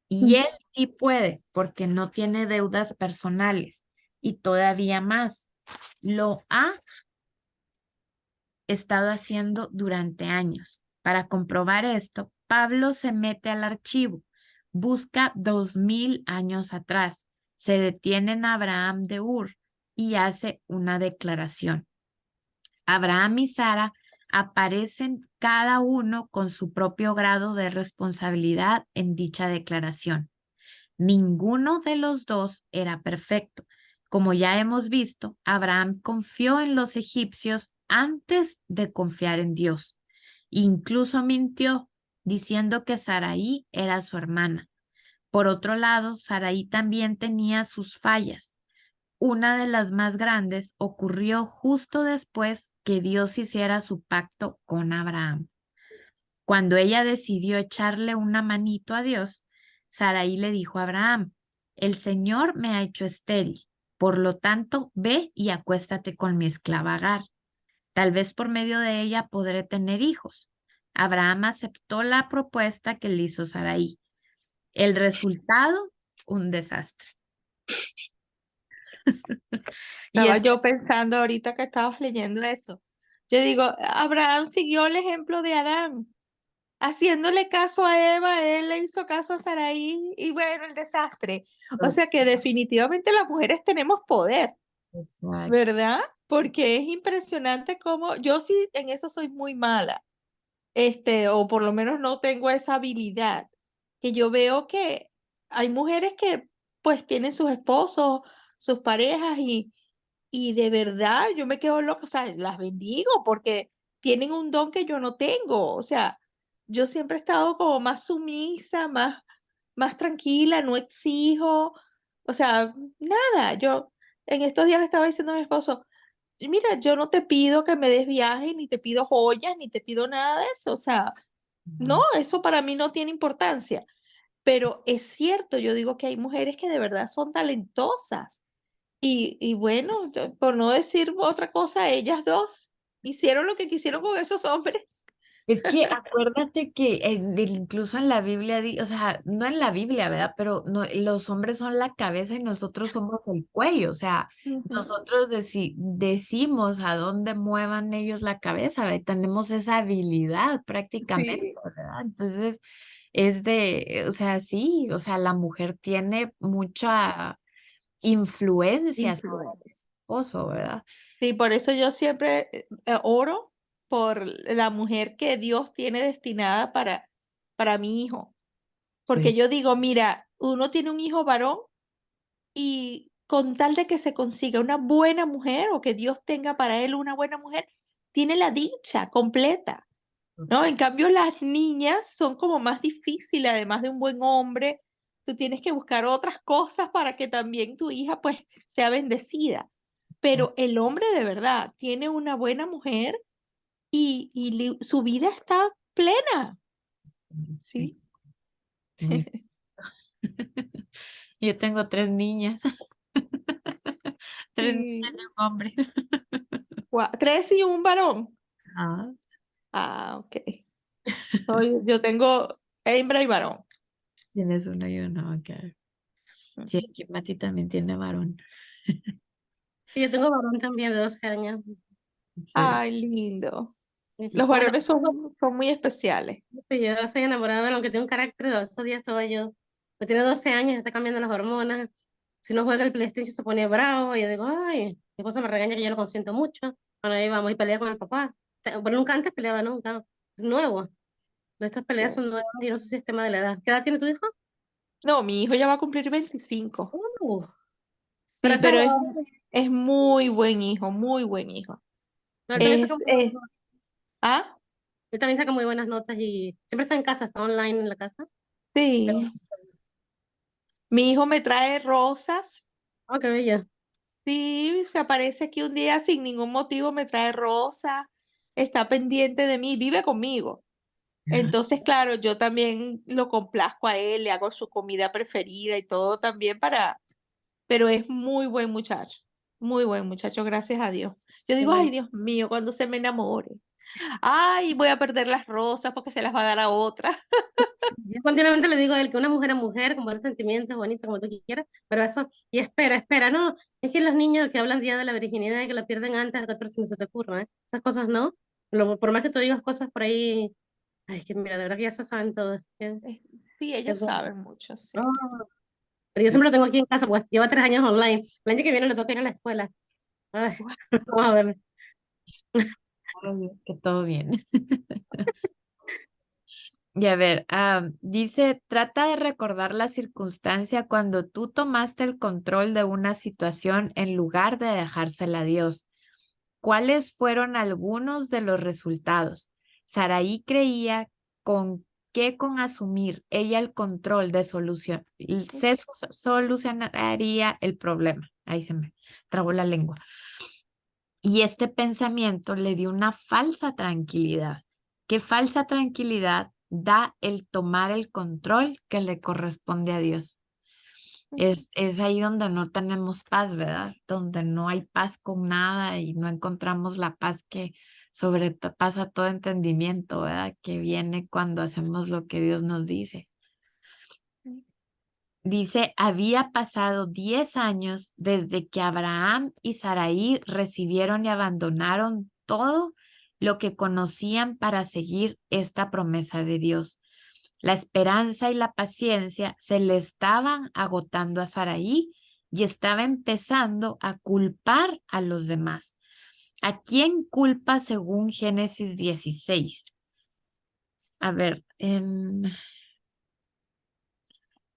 Y él sí puede, porque no tiene deudas personales. Y todavía más, lo ha estado haciendo durante años. Para comprobar esto, Pablo se mete al archivo, busca 2000 años atrás, se detiene en Abraham de Ur y hace una declaración. Abraham y Sara aparecen cada uno con su propio grado de responsabilidad en dicha declaración. Ninguno de los dos era perfecto. Como ya hemos visto, Abraham confió en los egipcios antes de confiar en Dios. Incluso mintió diciendo que Sarai era su hermana. Por otro lado, Sarai también tenía sus fallas. Una de las más grandes ocurrió justo después que Dios hiciera su pacto con Abraham. Cuando ella decidió echarle una manito a Dios, Sarai le dijo a Abraham, el Señor me ha hecho estéril, por lo tanto, ve y acuéstate con mi esclava Agar. Tal vez por medio de ella podré tener hijos. Abraham aceptó la propuesta que le hizo Sarai. El resultado, un desastre. Y Estaba yo pensando ahorita que estabas leyendo eso. Yo digo, Abraham siguió el ejemplo de Adán, haciéndole caso a Eva, él le hizo caso a Sarai y bueno, el desastre. O sea que definitivamente las mujeres tenemos poder, Exacto. ¿verdad? Porque es impresionante cómo yo sí en eso soy muy mala, o por lo menos no tengo esa habilidad, que yo veo que hay mujeres que pues tienen sus esposos, sus parejas y de verdad yo me quedo loca, o sea, las bendigo porque tienen un don que yo no tengo, o sea, yo siempre he estado como más sumisa, más tranquila, no exijo, o sea, nada, yo en estos días le estaba diciendo a mi esposo, mira, yo no te pido que me des viaje, ni te pido joyas, ni te pido nada de eso, o sea, no, eso para mí no tiene importancia, pero es cierto, yo digo que hay mujeres que de verdad son talentosas y bueno, por no decir otra cosa, ellas dos hicieron lo que quisieron con esos hombres. Es que acuérdate que incluso en la Biblia, o sea, no en la Biblia, ¿verdad? Pero no, los hombres son la cabeza y nosotros somos el cuello. O sea, Ujú. nosotros decimos a dónde muevan ellos la cabeza, ¿verdad? Tenemos esa habilidad prácticamente, Sí, ¿verdad? Entonces, o sea, sí, o sea, la mujer tiene mucha influencia sobre influencia. el esposo, ¿verdad? Sí, por eso yo siempre oro por la mujer que Dios tiene destinada para mi hijo. Porque Sí. yo digo, mira, uno tiene un hijo varón y con tal de que se consiga una buena mujer o que Dios tenga para él una buena mujer, tiene la dicha completa, ¿no? En cambio, las niñas son como más difíciles, además de un buen hombre, tú tienes que buscar otras cosas para que también tu hija pues sea bendecida. Pero el hombre de verdad tiene una buena mujer y su vida está plena, Sí, ¿sí? muy. Yo tengo 3 niñas, 3 niñas Sí. y un hombre. Tres y un varón. Ah, Ah, ok. No, yo tengo hembra y varón. tienes uno y uno, ok. Sí, Ujú. aquí Mati también tiene varón. Sí, yo tengo varón también de 12 años. Sí. Ay, lindo. Sí. Los Como varones son muy especiales. sí, yo soy enamorada de él, aunque tiene un carácter de estos días estaba yo. Pues tiene 12 años, está cambiando las hormonas. Si no juega el PlayStation se pone bravo. Y yo digo, ay, mi esposa me regaña que yo lo consiento mucho. Cuando ahí vamos y pelea con el papá. Pero nunca antes peleaba, nunca. Es nuevo. Estas peleas Sí. son nuevas. Yo no sé si es tema de la edad. ¿Qué edad tiene tu hijo? No, mi hijo ya va a cumplir 25. Uh, pero Sí, ese pero huevón, es muy buen hijo, muy buen hijo. él también saca, ¿Ah? él también saca muy buenas notas y siempre está en casa, está online en la casa. Pero, Sí. Mi hijo me trae rosas. oh, qué bello. Sí, se aparece aquí un día sin ningún motivo, me trae rosas, está pendiente de mí, vive conmigo. Entonces, claro, yo también lo complazco a él, le hago su comida preferida y todo también pero es muy buen muchacho, gracias a Dios. Yo Qué digo, bueno. ay, Dios mío, cuando se me enamore. Ay, voy a perder las rosas porque se las va a dar a otra. Yo continuamente le digo a él que una mujer es mujer, con buenos sentimientos, bonito, como tú quieras, pero eso, y espera, espera, no, es que los niños que hablan día de la virginidad y que la pierden antes de 14 no se te ocurra, ¿eh? Esas cosas no, por más que tú digas cosas por ahí, ay, es que mira, de verdad que ya se saben todo, Eh, Sí, ellos saben mucho, sí. no, pero yo siempre lo tengo aquí en casa, pues lleva 3 años online, el año que viene le toca ir a la escuela, ay, vamos a ver. Que todo bien. Y a ver, dice, trata de recordar la circunstancia cuando tú tomaste el control de una situación en lugar de dejársela a Dios. ¿Cuáles fueron algunos de los resultados? Saraí creía con asumir ella el control de solución, solucionaría el problema. Ahí se me trabó la lengua. Y este pensamiento le dio una falsa tranquilidad. ¿Qué falsa tranquilidad da el tomar el control que le corresponde a Dios? Es ahí donde no tenemos paz, ¿verdad? Donde no hay paz con nada y no encontramos la paz que sobrepasa todo entendimiento, ¿verdad? Que viene cuando hacemos lo que Dios nos dice. Dice, había pasado 10 años desde que Abraham y Sarai recibieron y abandonaron todo lo que conocían para seguir esta promesa de Dios. La esperanza y la paciencia se le estaban agotando a Sarai y estaba empezando a culpar a los demás. ¿A quién culpa según Génesis 16? A ver,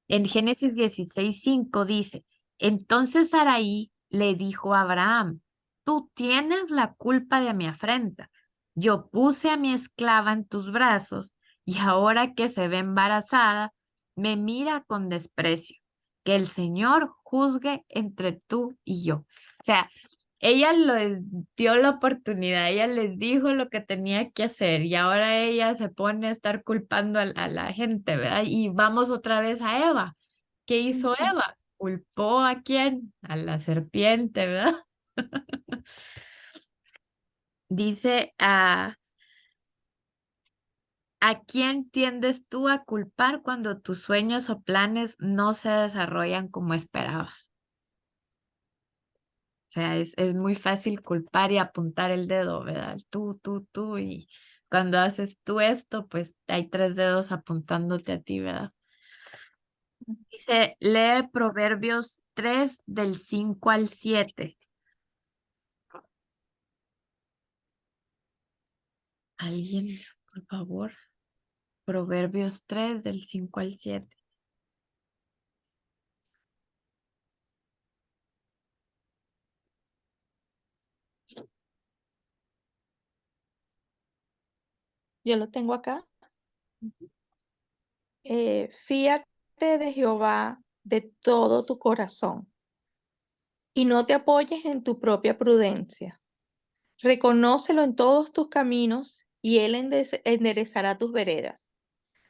en Génesis 16:5 dice, entonces Sarai le dijo a Abraham, tú tienes la culpa de mi afrenta. Yo puse a mi esclava en tus brazos y ahora que se ve embarazada, me mira con desprecio. Que el Señor juzgue entre tú y yo. O sea, ella les dio la oportunidad, ella les dijo lo que tenía que hacer y ahora ella se pone a estar culpando a la gente, ¿verdad? Y vamos otra vez a Eva. ¿Qué hizo Ujú. Eva? ¿Culpó a quién? A la serpiente, ¿verdad? Dice, ¿a quién tiendes tú a culpar cuando tus sueños o planes no se desarrollan como esperabas? O sea, es muy fácil culpar y apuntar el dedo, ¿verdad? Tú, y cuando haces tú esto, pues hay 3 dedos apuntándote a ti, ¿verdad? Dice, lee Proverbios 3 del 5 al 7. ¿Alguien, por favor? Proverbios 3 del 5 al 7. Yo lo tengo acá. Fíate Fíate de Jehová de todo tu corazón y no te apoyes en tu propia prudencia. Reconócelo en todos tus caminos y él enderezará tus veredas.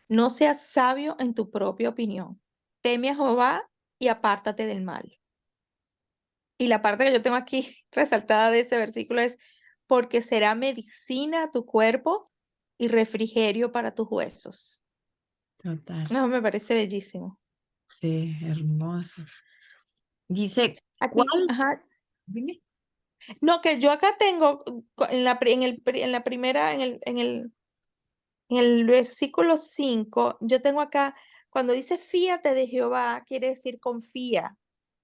No seas sabio en tu propia opinión. Teme a Jehová y apártate del mal. Y la parte que yo tengo aquí resaltada de ese versículo es, porque será medicina a tu cuerpo y refrigerio para tus huesos. Total. No, me parece bellísimo. Sí, hermoso. Dice, Aquí, ¿cuál? ajá. Dime. No, que yo acá tengo en la, en la primera, en el versículo 5, yo tengo acá, cuando dice fíate de Jehová, quiere decir confía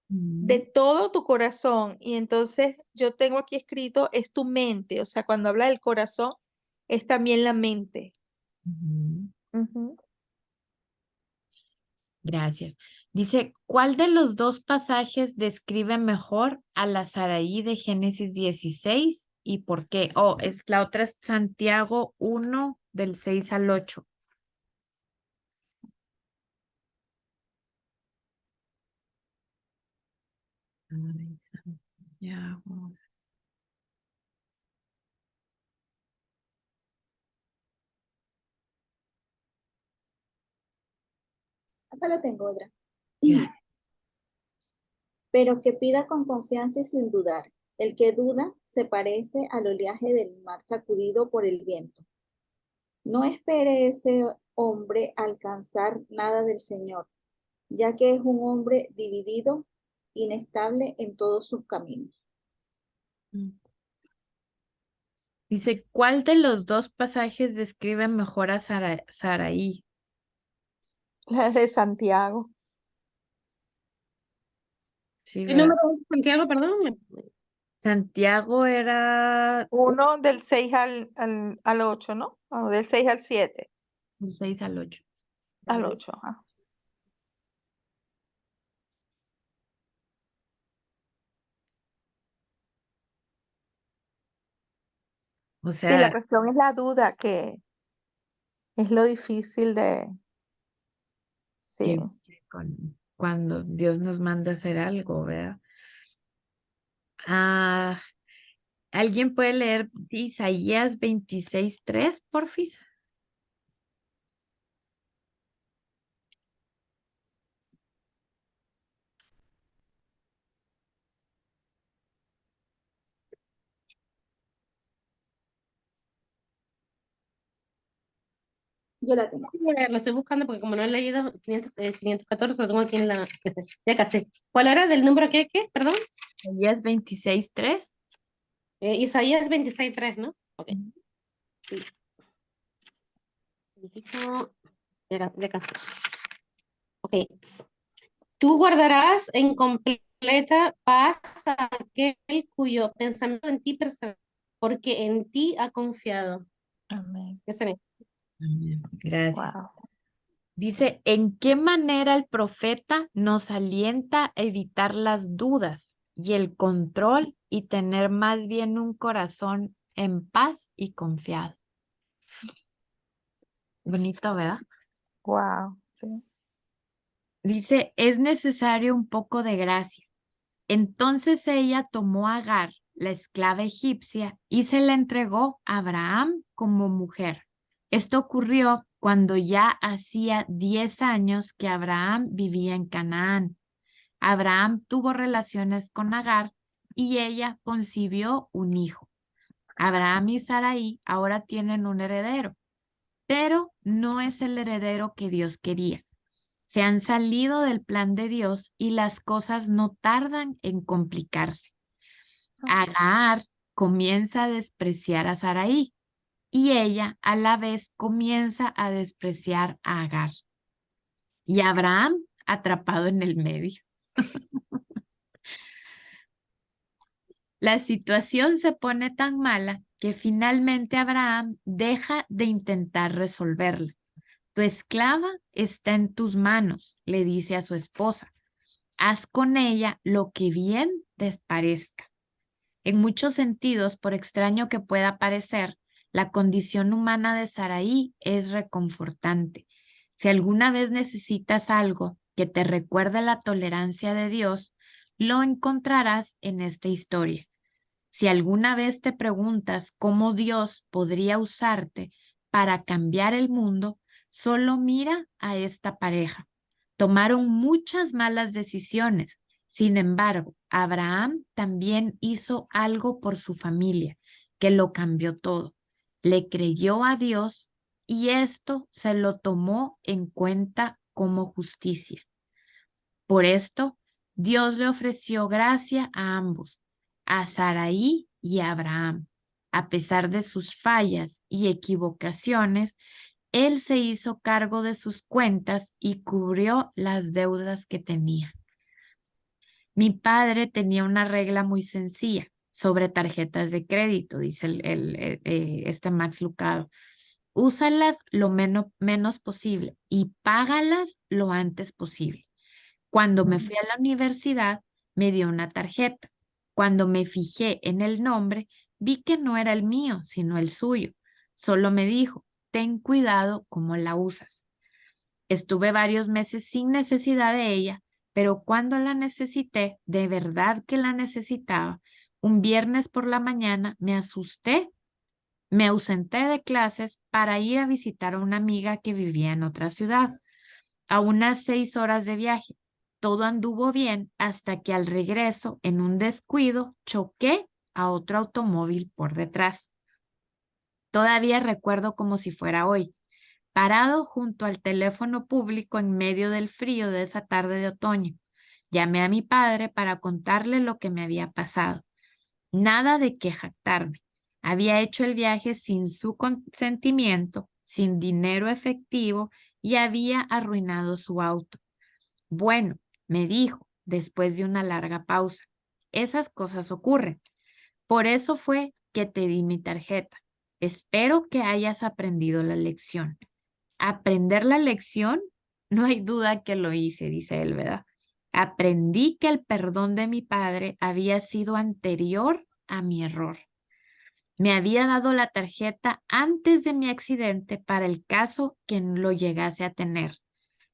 de todo tu corazón. Y entonces yo tengo aquí escrito, es tu mente. O sea, cuando habla del corazón, es también la mente. Ujú. Ujú. Gracias. Dice, ¿cuál de los dos pasajes describe mejor a la Saraí de Génesis 16 y por qué? Oh, la otra es Santiago 1 del 6 al 8. Ay, Santiago. Acá lo tengo, otra. Gracias. Pero que pida con confianza y sin dudar. El que duda se parece al oleaje del mar sacudido por el viento. No espere ese hombre alcanzar nada del Señor, ya que es un hombre dividido, inestable en todos sus caminos. Dice, ¿cuál de los dos pasajes describe mejor a Saraí? La de Santiago. Sí, ¿Qué ¿verdad? número es, Santiago, perdón? Santiago era Uno del 6 al 8, ¿no? O del 6 al 7. del 6 al 8. Al 8, ajá. O Sí, la sea, cuestión es la duda, que es lo difícil de... Sí. que cuando Dios nos manda a hacer algo, ¿verdad? Ah, ¿alguien puede leer Isaías 26:3, porfis? Yo la tengo. Lo estoy buscando porque como no he leído 514, lo tengo aquí en la... Ya casi. ¿Cuál era del número qué? Perdón. Isaías 26:3. Isaías 26:3, ¿no? Ok. Sí. Era de casi. Ok. Tú guardarás en completa paz a aquel cuyo pensamiento en ti persevera, porque en ti ha confiado. Amén. Ese mismo. Amén. Gracias. Wow. Dice, ¿en qué manera el profeta nos alienta a evitar las dudas y el control y tener más bien un corazón en paz y confiado? Bonito, ¿verdad? Wow. Sí. Dice, es necesario un poco de gracia. Entonces ella tomó a Agar, la esclava egipcia, y se la entregó a Abraham como mujer. Esto ocurrió cuando ya hacía 10 años que Abraham vivía en Canaán. Abraham tuvo relaciones con Agar y ella concibió un hijo. Abraham y Sarai ahora tienen un heredero, pero no es el heredero que Dios quería. Se han salido del plan de Dios y las cosas no tardan en complicarse. Agar comienza a despreciar a Sarai y ella a la vez comienza a despreciar a Agar. Y Abraham atrapado en el medio. La situación se pone tan mala que finalmente Abraham deja de intentar resolverla. Tu esclava está en tus manos, le dice a su esposa. Haz con ella lo que bien te parezca. En muchos sentidos, por extraño que pueda parecer, la condición humana de Sarai es reconfortante. Si alguna vez necesitas algo que te recuerde la tolerancia de Dios, lo encontrarás en esta historia. Si alguna vez te preguntas cómo Dios podría usarte para cambiar el mundo, solo mira a esta pareja. Tomaron muchas malas decisiones. Sin embargo, Abraham también hizo algo por su familia, que lo cambió todo. Le creyó a Dios y esto se lo tomó en cuenta como justicia. Por esto, Dios le ofreció gracia a ambos, a Sarai y a Abraham. A pesar de sus fallas y equivocaciones, él se hizo cargo de sus cuentas y cubrió las deudas que tenía. Mi padre tenía una regla muy sencilla sobre tarjetas de crédito, dice este Max Lucado. Úsalas lo menos posible y págalas lo antes posible. Cuando me fui a la universidad, me dio una tarjeta. Cuando me fijé en el nombre, vi que no era el mío, sino el suyo. Solo me dijo, ten cuidado cómo la usas. Estuve varios meses sin necesidad de ella, pero cuando la necesité, de verdad que la necesitaba, un viernes por la mañana me asusté, me ausenté de clases para ir a visitar a una amiga que vivía en otra ciudad, a unas 6 horas de viaje. Todo anduvo bien hasta que al regreso, en un descuido, choqué a otro automóvil por detrás. Todavía recuerdo como si fuera hoy, parado junto al teléfono público en medio del frío de esa tarde de otoño. Llamé a mi padre para contarle lo que me había pasado. Nada de qué jactarme. Había hecho el viaje sin su consentimiento, sin dinero efectivo y había arruinado su auto. Bueno, me dijo, después de una larga pausa, esas cosas ocurren. Por eso fue que te di mi tarjeta. Espero que hayas aprendido la lección. Aprender la lección, no hay duda que lo hice, dice él, ¿verdad? Aprendí que el perdón de mi padre había sido anterior a mi error. Me había dado la tarjeta antes de mi accidente para el caso que lo llegase a tener.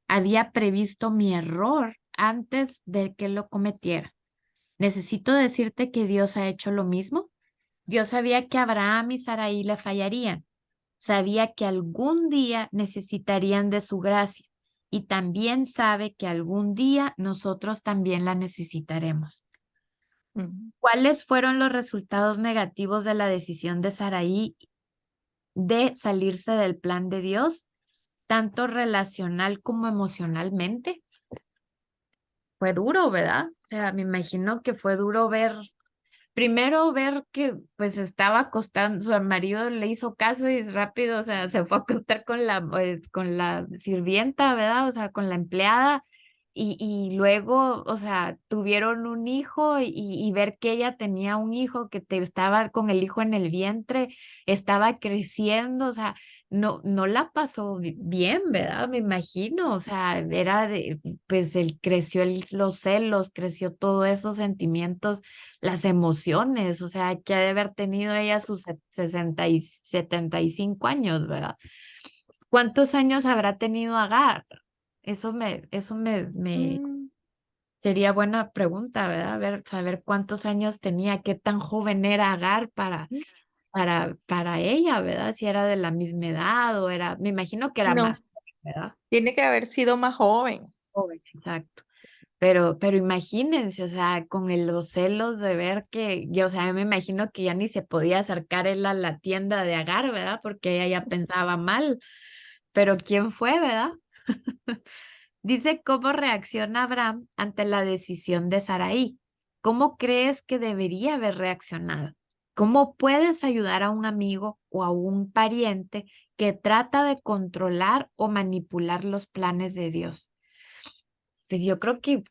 Había previsto mi error antes de que lo cometiera. Necesito decirte que Dios ha hecho lo mismo. Dios sabía que Abraham y Sarai le fallarían. Sabía que algún día necesitarían de su gracia y también sabe que algún día nosotros también la necesitaremos. ¿Cuáles fueron los resultados negativos de la decisión de Sarai de salirse del plan de Dios, tanto relacional como emocionalmente? Fue duro, ¿verdad? O sea, me imagino que fue duro primero ver que pues estaba acostando, su marido le hizo caso y rápido, o sea, se fue a acostar con la sirvienta, ¿verdad? O sea, con la empleada. Y luego, o sea, tuvieron un hijo y ver que ella tenía un hijo estaba con el hijo en el vientre, estaba creciendo, o sea, no la pasó bien, ¿verdad? Me imagino, o sea, pues él creció los celos, creció todos esos sentimientos, las emociones, o sea, que ha de haber tenido ella sus 75 años, ¿verdad? ¿Cuántos años habrá tenido Agar? Eso me sería buena pregunta, ¿verdad? Saber cuántos años tenía, qué tan joven era Agar para ella, ¿verdad? Si era de la misma edad o me imagino que era No, más, ¿verdad? tiene que haber sido más joven. Joven, exacto. Pero imagínense, o sea, con los celos de ver que, yo, o sea, yo me imagino que ya ni se podía acercar él a la tienda de Agar, ¿verdad? Porque ella ya pensaba mal. Pero ¿quién fue, verdad? Dice cómo reacciona Abraham ante la decisión de Sarai. ¿Cómo crees que debería haber reaccionado? ¿Cómo puedes ayudar a un amigo o a un pariente que trata de controlar o manipular los planes de Dios? Pues yo creo que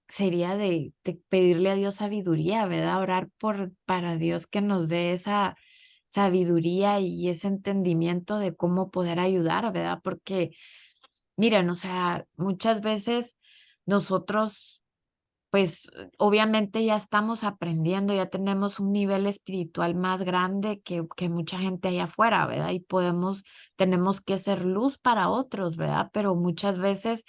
sería de pedirle a Dios sabiduría, ¿verdad? Orar para Dios que nos dé esa sabiduría y ese entendimiento de cómo poder ayudar, ¿verdad? Porque, miren, o sea, muchas veces nosotros pues obviamente ya estamos aprendiendo, ya tenemos un nivel espiritual más grande que mucha gente allá afuera, ¿verdad? Y tenemos que ser luz para otros, ¿verdad? Pero muchas veces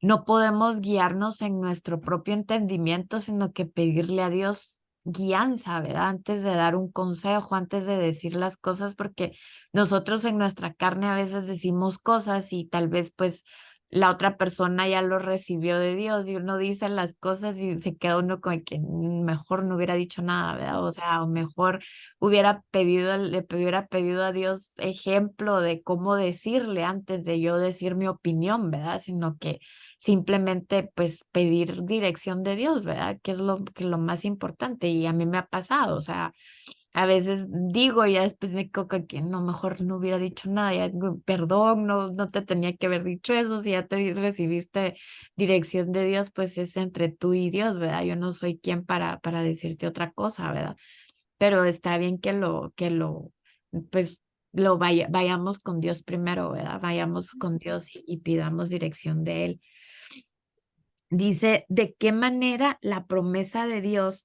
no podemos guiarnos en nuestro propio entendimiento, sino que pedirle a Dios guianza, ¿verdad? Antes de dar un consejo, antes de decir las cosas, porque nosotros en nuestra carne a veces decimos cosas y tal vez pues la otra persona ya lo recibió de Dios y uno dice las cosas y se queda uno con que mejor no hubiera dicho nada, ¿verdad? O sea, o mejor le hubiera pedido a Dios ejemplo de cómo decirle antes de yo decir mi opinión, ¿verdad? Sino que simplemente pues pedir dirección de Dios, ¿verdad? Que es lo más importante y a mí me ha pasado, o sea, a veces digo y ya después me coca que no, mejor no hubiera dicho nada, ya, perdón, no te tenía que haber dicho eso, si ya te recibiste dirección de Dios, pues es entre tú y Dios, ¿verdad? Yo no soy quien para decirte otra cosa, ¿verdad? Pero está bien pues vayamos con Dios primero, ¿verdad? Vayamos con Dios y pidamos dirección de Él. Dice, ¿de qué manera la promesa de Dios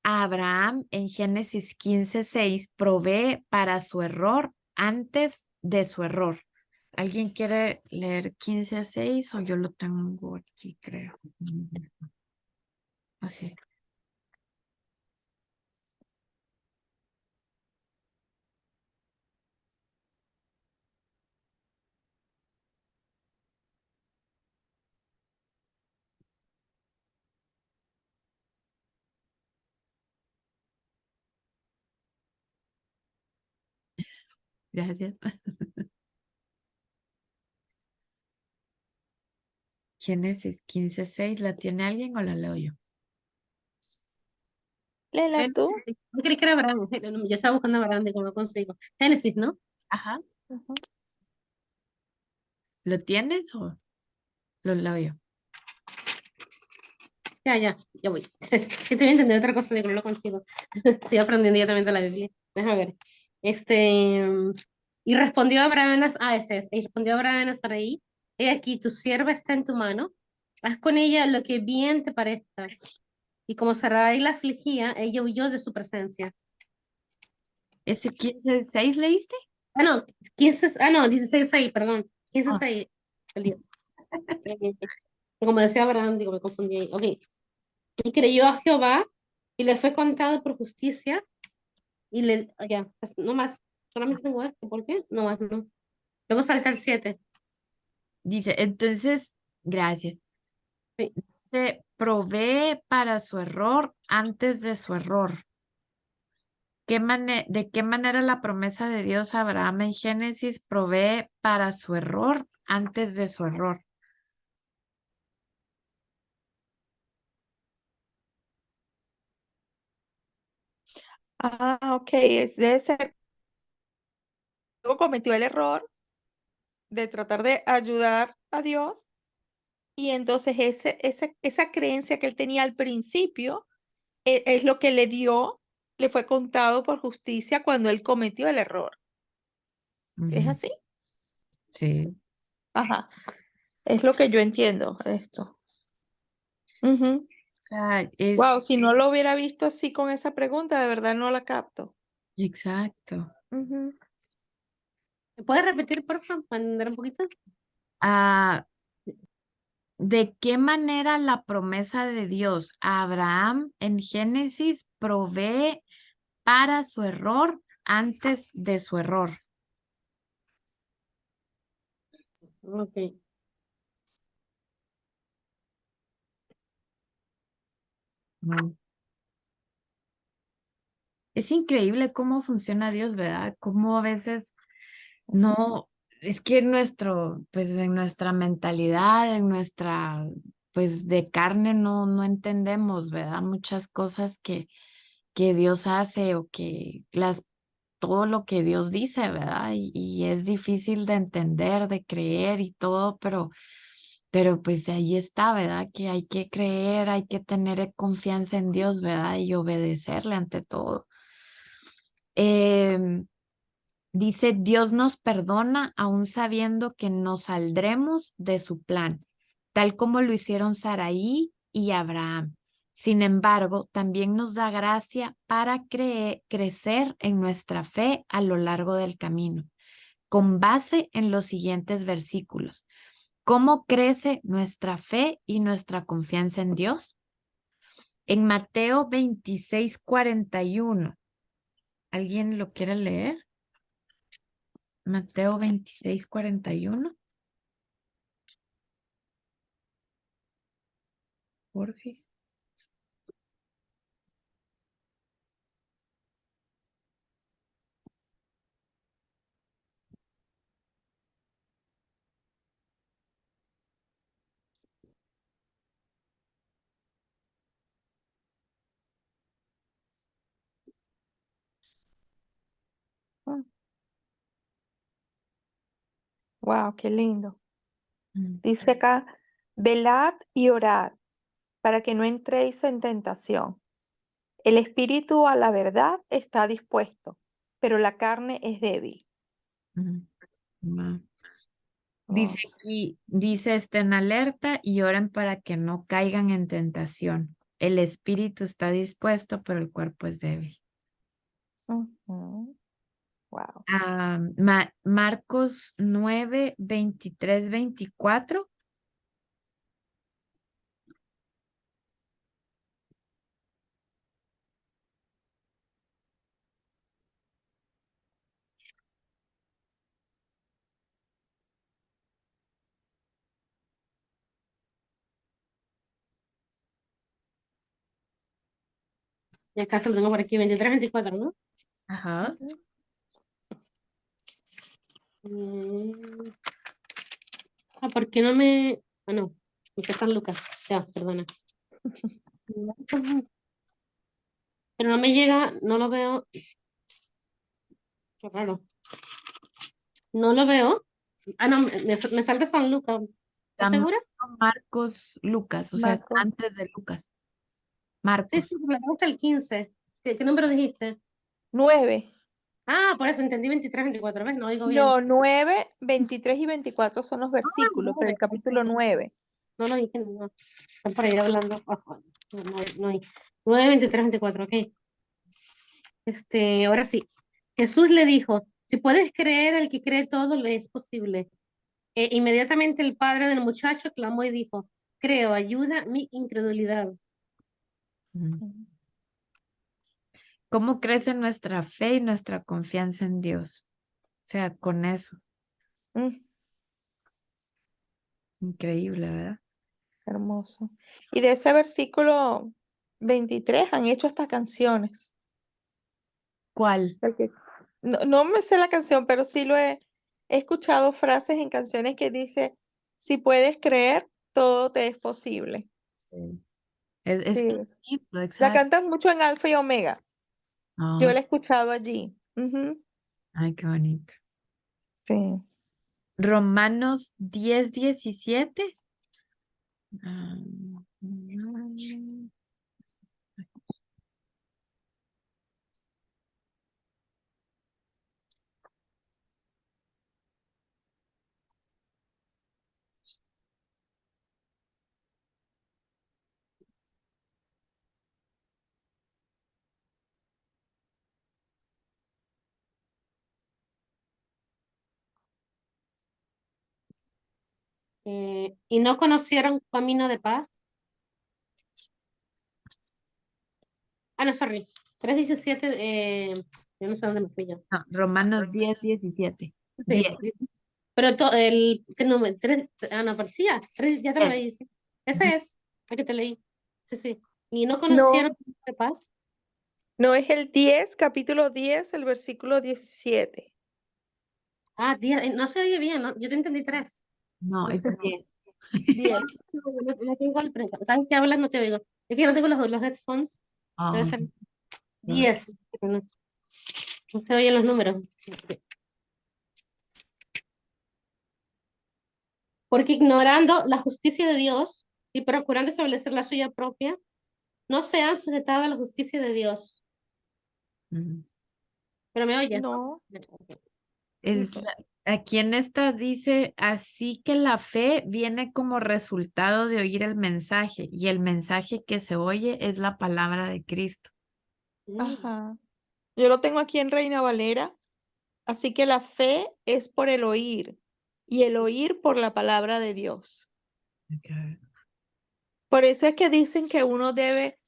a Abraham en Génesis 15:6 provee para su error antes de su error? ¿Alguien quiere leer 15:6 o yo lo tengo aquí, creo? Así. Gracias. Génesis 15:6, ¿la tiene alguien o la leo yo? Léela tú. Yo creí que era Abraham. Ya estaba buscando a Abraham de cómo lo consigo. Génesis, ¿no? Ajá. Ujú. ¿Lo tienes o lo leo yo? Ya voy. Estoy entendiendo otra cosa de que no lo consigo. Estoy aprendiendo ya también de la Biblia. Déjame ver. Y respondió Abraham, ese es. Y respondió Abraham a Sarai, he aquí, tu sierva está en tu mano, haz con ella lo que bien te parezca. Y como Sarai la afligía, ella huyó de su presencia. ¿Ese 15:6 leíste? No, 16 ahí, perdón. 15 ahí. Como decía Abraham, digo, me confundí ahí. Ok. Y creyó a Jehová y le fue contado por justicia y pues, no más, solamente tengo esto, ¿por qué? No más, no. Luego salta el 7. Dice, entonces, gracias. Sí. Se provee para su error antes de su error. ¿De qué manera la promesa de Dios a Abraham en Génesis provee para su error antes de su error? Ok, debe ser. Luego cometió el error de tratar de ayudar a Dios y entonces esa creencia que él tenía al principio es lo que le fue contado por justicia cuando él cometió el error. ¿Es Ujú, así? sí, Ajá, es lo que yo entiendo de esto. o sea, Wow, si no lo hubiera visto así con esa pregunta, de verdad no la capto. exacto. Ujú. ¿Me puedes repetir, por favor, para entender un poquito? Ah, ¿de qué manera la promesa de Dios a Abraham en Génesis provee para su error antes de su error? Ok. Mm. Es increíble cómo funciona Dios, ¿verdad? Cómo a veces no, es que pues en nuestra mentalidad, pues de carne no entendemos, ¿verdad? Muchas cosas que Dios hace o todo lo que Dios dice, ¿verdad? Y es difícil de entender, de creer y todo, pero pues ahí está, ¿verdad? Que hay que creer, hay que tener confianza en Dios, ¿verdad? Y obedecerle ante todo. Em, Dice, Dios nos perdona aún sabiendo que no saldremos de su plan. tal como lo hicieron Saraí y Abraham. Sin embargo, también nos da gracia para crecer en nuestra fe a lo largo del camino, con base en los siguientes versículos. ¿Cómo crece nuestra fe y nuestra confianza en Dios? En Mateo 26:41. ¿Alguien lo quiere leer? Mateo 26:41. Porfis. Wow, qué lindo. Mm, Dice acá, velad y orad para que no entréis en tentación. El espíritu a la verdad está dispuesto, pero la carne es débil. mm, va. Dice Hermoso. aquí, dice, estén alerta y oren para que no caigan en tentación. El espíritu está dispuesto, pero el cuerpo es débil. Ujú. Wow. Marcos 9:23-24. Y acá se lo tengo por aquí, 23, 24, ¿no? Ajá. Ujú. Mm, ¿por qué no me...? Ah, no. Aquí está Lucas. Ya, perdona. Pero no me llega, no lo veo. Qué raro. No lo veo. Ah, no, me sale San Lucas. ¿Estás Tam- segura? Marcos, Lucas, o sea, Marcos antes de Lucas. Sí, sí, Marcos. me gusta el 15. ¿Qué número dijiste? 9. Ah, por eso entendí 23, 24, ¿ves? No oigo bien. No, 9, 23 y 24 son los versículos, pero el capítulo 9. No lo dije, no. Están por ahí hablando. No hay. 9, 23, 24, ok. Ahora sí. Jesús le dijo, si puedes creer, el que cree todo le es posible. Inmediatamente el padre del muchacho clamó y dijo, creo, ayuda mi incredulidad. Mm. ¿Cómo crece nuestra fe y nuestra confianza en Dios? O sea, con eso. Mm, Increíble, ¿verdad? hermoso. Y de ese versículo 23 han hecho hasta canciones. ¿Cuál? Porque no me sé la canción, pero sí he escuchado frases en canciones que dice, si puedes creer, todo te es posible. Sí. Es Sí. bonito, La exacto. cantan mucho en Alfa y Omega. Oh, Yo la he escuchado allí. Ujú. ay, qué bonito. Sí. Romanos 10:17. Ah, Y no conocieron camino de paz. Ah, no, sorry. 3:17, yo no sé dónde me fui yo. no, Romanos 10:17. Sí. 10. Pero ¿qué número? No, pero sí, ya te lo leí. Sí. Ese es el que te leí. Sí, sí. Y no No, conocieron camino de paz. no es el 10, capítulo 10, el versículo 17. Ah, 10, no se oye bien, ¿no? Yo te entendí 3. No, No es sé. 10. 10. No tengo ¿sabes qué hablas? No te oigo. Es que no tengo los headphones. Debe Ah, ser no. 10. No, no se oyen los números. Porque ignorando la justicia de Dios y procurando establecer la suya propia, no se han sujetado a la justicia de Dios. Mm. Pero me oye. No, Es dice. Aquí en esta dice, así que la fe viene como resultado de oír el mensaje y el mensaje que se oye es la palabra de Cristo. Ajá. Yo lo tengo aquí en Reina Valera. Así que la fe es por el oír y el oír por la palabra de Dios. Por eso es que dicen que uno debe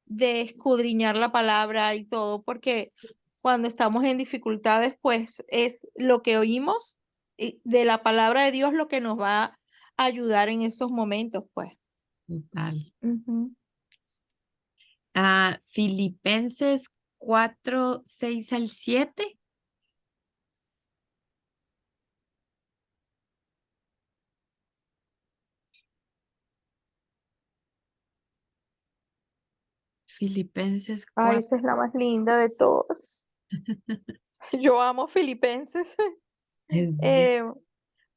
de escudriñar la palabra y todo, porque cuando estamos en dificultades, pues es lo que oímos de la palabra de Dios lo que nos va a ayudar en esos momentos, pues. Total. Ujú. Filipenses 4:6 al 7. Filipenses Ay, 4. esa es la más linda de todas. Yo amo Filipenses. Es Eh,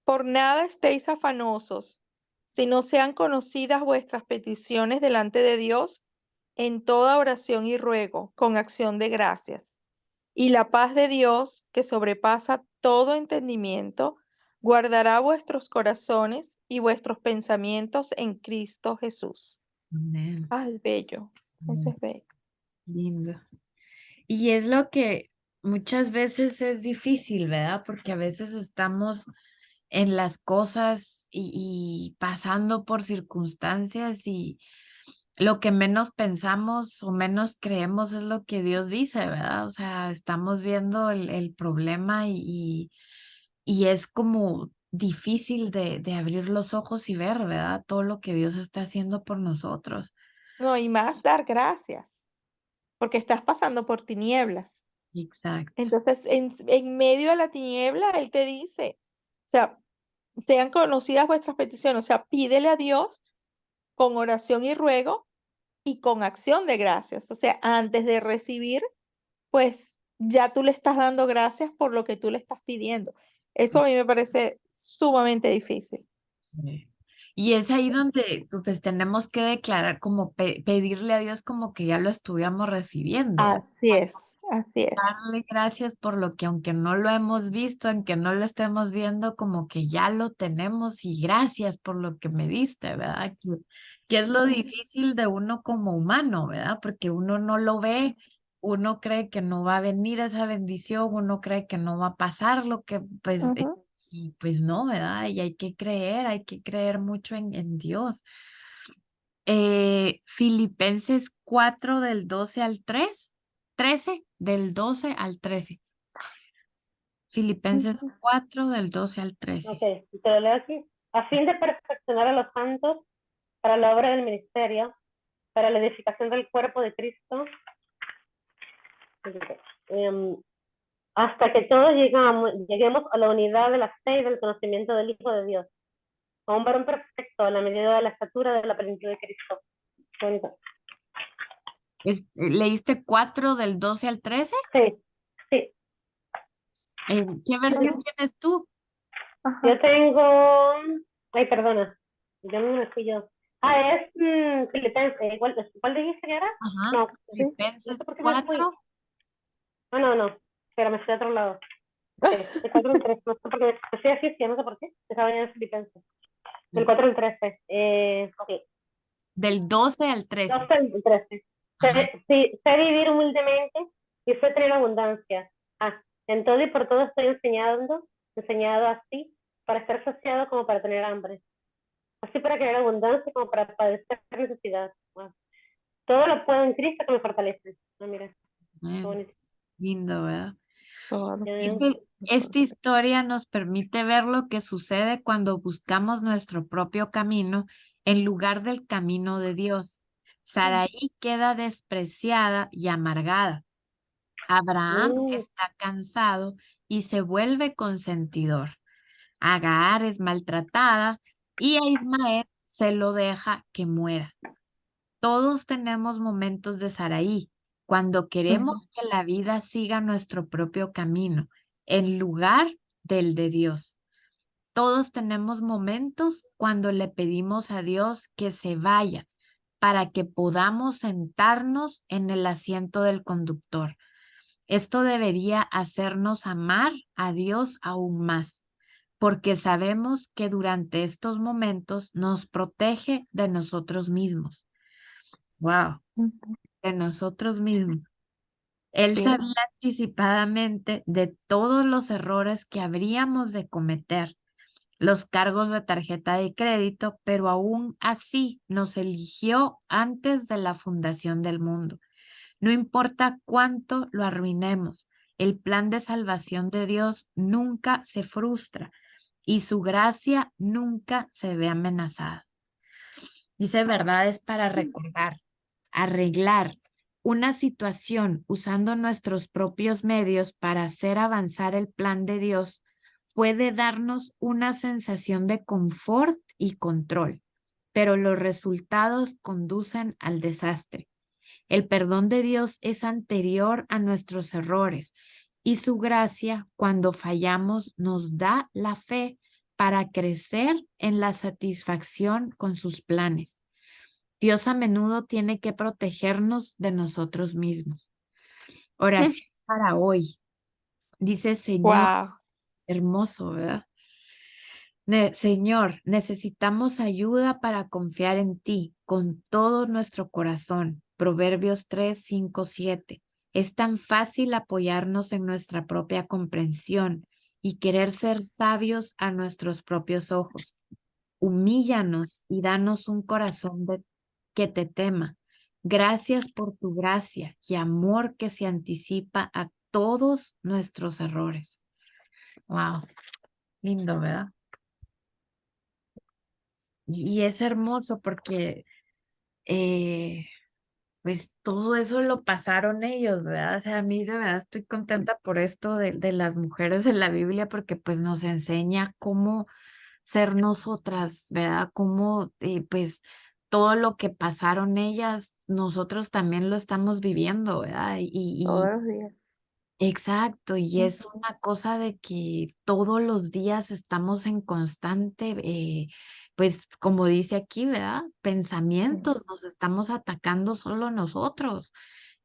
Por nada estéis afanosos, sino sean conocidas vuestras peticiones delante de Dios en toda oración y ruego, con acción de gracias. Y la paz de Dios, que sobrepasa todo entendimiento, guardará vuestros corazones y vuestros pensamientos en Cristo Jesús. Amén. Ay, bello. Eso Amén. es bello. Lindo. Y es lo que muchas veces es difícil, ¿verdad? Porque a veces estamos en las cosas y pasando por circunstancias y lo que menos pensamos o menos creemos es lo que Dios dice, ¿verdad? O sea, estamos viendo el problema y es como difícil de abrir los ojos y ver, ¿verdad? Todo lo que Dios está haciendo por nosotros. No, y más dar gracias, porque estás pasando por tinieblas. Exacto. Entonces, en medio de la tiniebla, Él te dice, o sea, sean conocidas vuestras peticiones, o sea, pídele a Dios con oración y ruego y con acción de gracias. O sea, antes de recibir, pues ya tú le estás dando gracias por lo que tú le estás pidiendo. Eso a mí me parece sumamente difícil. Sí. Y es ahí donde pues tenemos que declarar, como pedirle a Dios como que ya lo estuviéramos recibiendo, ¿verdad? Así es, así es. Darle gracias por lo que aunque no lo hemos visto, aunque no lo estemos viendo, como que ya lo tenemos y gracias por lo que me diste, ¿verdad? Que es lo Ujú, difícil de uno como humano, ¿verdad? Porque uno no lo ve, uno cree que no va a venir esa bendición, uno cree que no va a pasar lo que, pues, ujú. y pues no, ¿verdad? Y hay que creer mucho en Dios. Filipenses 4 del 12 al 13 del 12 al 13. Filipenses Ujú. 4 del 12 al 13. Ok, te lo leo aquí. A fin de perfeccionar a los santos para la obra del ministerio, para la edificación del cuerpo de Cristo, hasta que todos lleguemos a la unidad de la fe y del conocimiento del Hijo de Dios, a un varón perfecto a la medida de la estatura de la plenitud de Cristo. Bonito. ¿Leíste 4 del 12 al 13? Sí, sí. ¿Qué versión tienes tú? Ajá. Yo tengo. Ay, perdona. Ya me fui yo. Es Filipenses. ¿Cuál dijiste que era? Ajá, No, sí. No Filipenses sé por qué me fui. 4. No. Espera, me fui a otro lado. Ok, de 4 al 13. No sé por qué. Estoy así, sí, no sé por qué. Estaba ya en Filipenses. Del 4 al 13. Ok. Del 12 al 13. 12 al 13. Ajá. Sé vivir humildemente y sé tener abundancia. En todo y por todo estoy enseñado así, para estar saciado como para tener hambre. Así para crear abundancia como para padecer necesidad. Wow. Todo lo puedo en Cristo que me fortalece. Mira, qué bonito. Lindo, ¿verdad? Todo. Es que esta historia nos permite ver lo que sucede cuando buscamos nuestro propio camino en lugar del camino de Dios. Saraí queda despreciada y amargada. Abraham Mm, está cansado y se vuelve consentidor. Agar es maltratada y a Ismael se lo deja que muera. Todos tenemos momentos de Saraí, cuando queremos Ujú. que la vida siga nuestro propio camino, en lugar del de Dios. Todos tenemos momentos cuando le pedimos a Dios que se vaya para que podamos sentarnos en el asiento del conductor. Esto debería hacernos amar a Dios aún más. porque sabemos que durante estos momentos nos protege de nosotros mismos. Wow, de nosotros mismos. Él Sí. sabía anticipadamente de todos los errores que habríamos de cometer, los cargos de tarjeta de crédito, pero aún así nos eligió antes de la fundación del mundo. No importa cuánto lo arruinemos, el plan de salvación de Dios nunca se frustra y su gracia nunca se ve amenazada. Dice verdades para recordar, arreglar una situación usando nuestros propios medios para hacer avanzar el plan de Dios puede darnos una sensación de confort y control, pero los resultados conducen al desastre. El perdón de Dios es anterior a nuestros errores y su gracia, cuando fallamos, nos da la fe para crecer en la satisfacción con sus planes. Dios a menudo tiene que protegernos de nosotros mismos. Oración para hoy. Dice, Señor, Wow. hermoso, ¿verdad? Señor, necesitamos ayuda para confiar en ti con todo nuestro corazón. Proverbios 3, 5, 7. Es tan fácil apoyarnos en nuestra propia comprensión y querer ser sabios a nuestros propios ojos. Humíllanos y danos un corazón que te tema. Gracias por tu gracia y amor que se anticipa a todos nuestros errores. Wow, lindo, ¿verdad? Y es hermoso porque pues todo eso lo pasaron ellos, ¿verdad? O sea, a mí de verdad estoy contenta por esto de las mujeres en la Biblia porque pues nos enseña cómo ser nosotras, ¿verdad? Cómo pues todo lo que pasaron ellas, nosotros también lo estamos viviendo, ¿verdad? Todos los días. Exacto, y es Ujú. una cosa de que todos los días estamos en constante, pues como dice aquí, ¿verdad? Pensamientos, nos estamos atacando solo nosotros.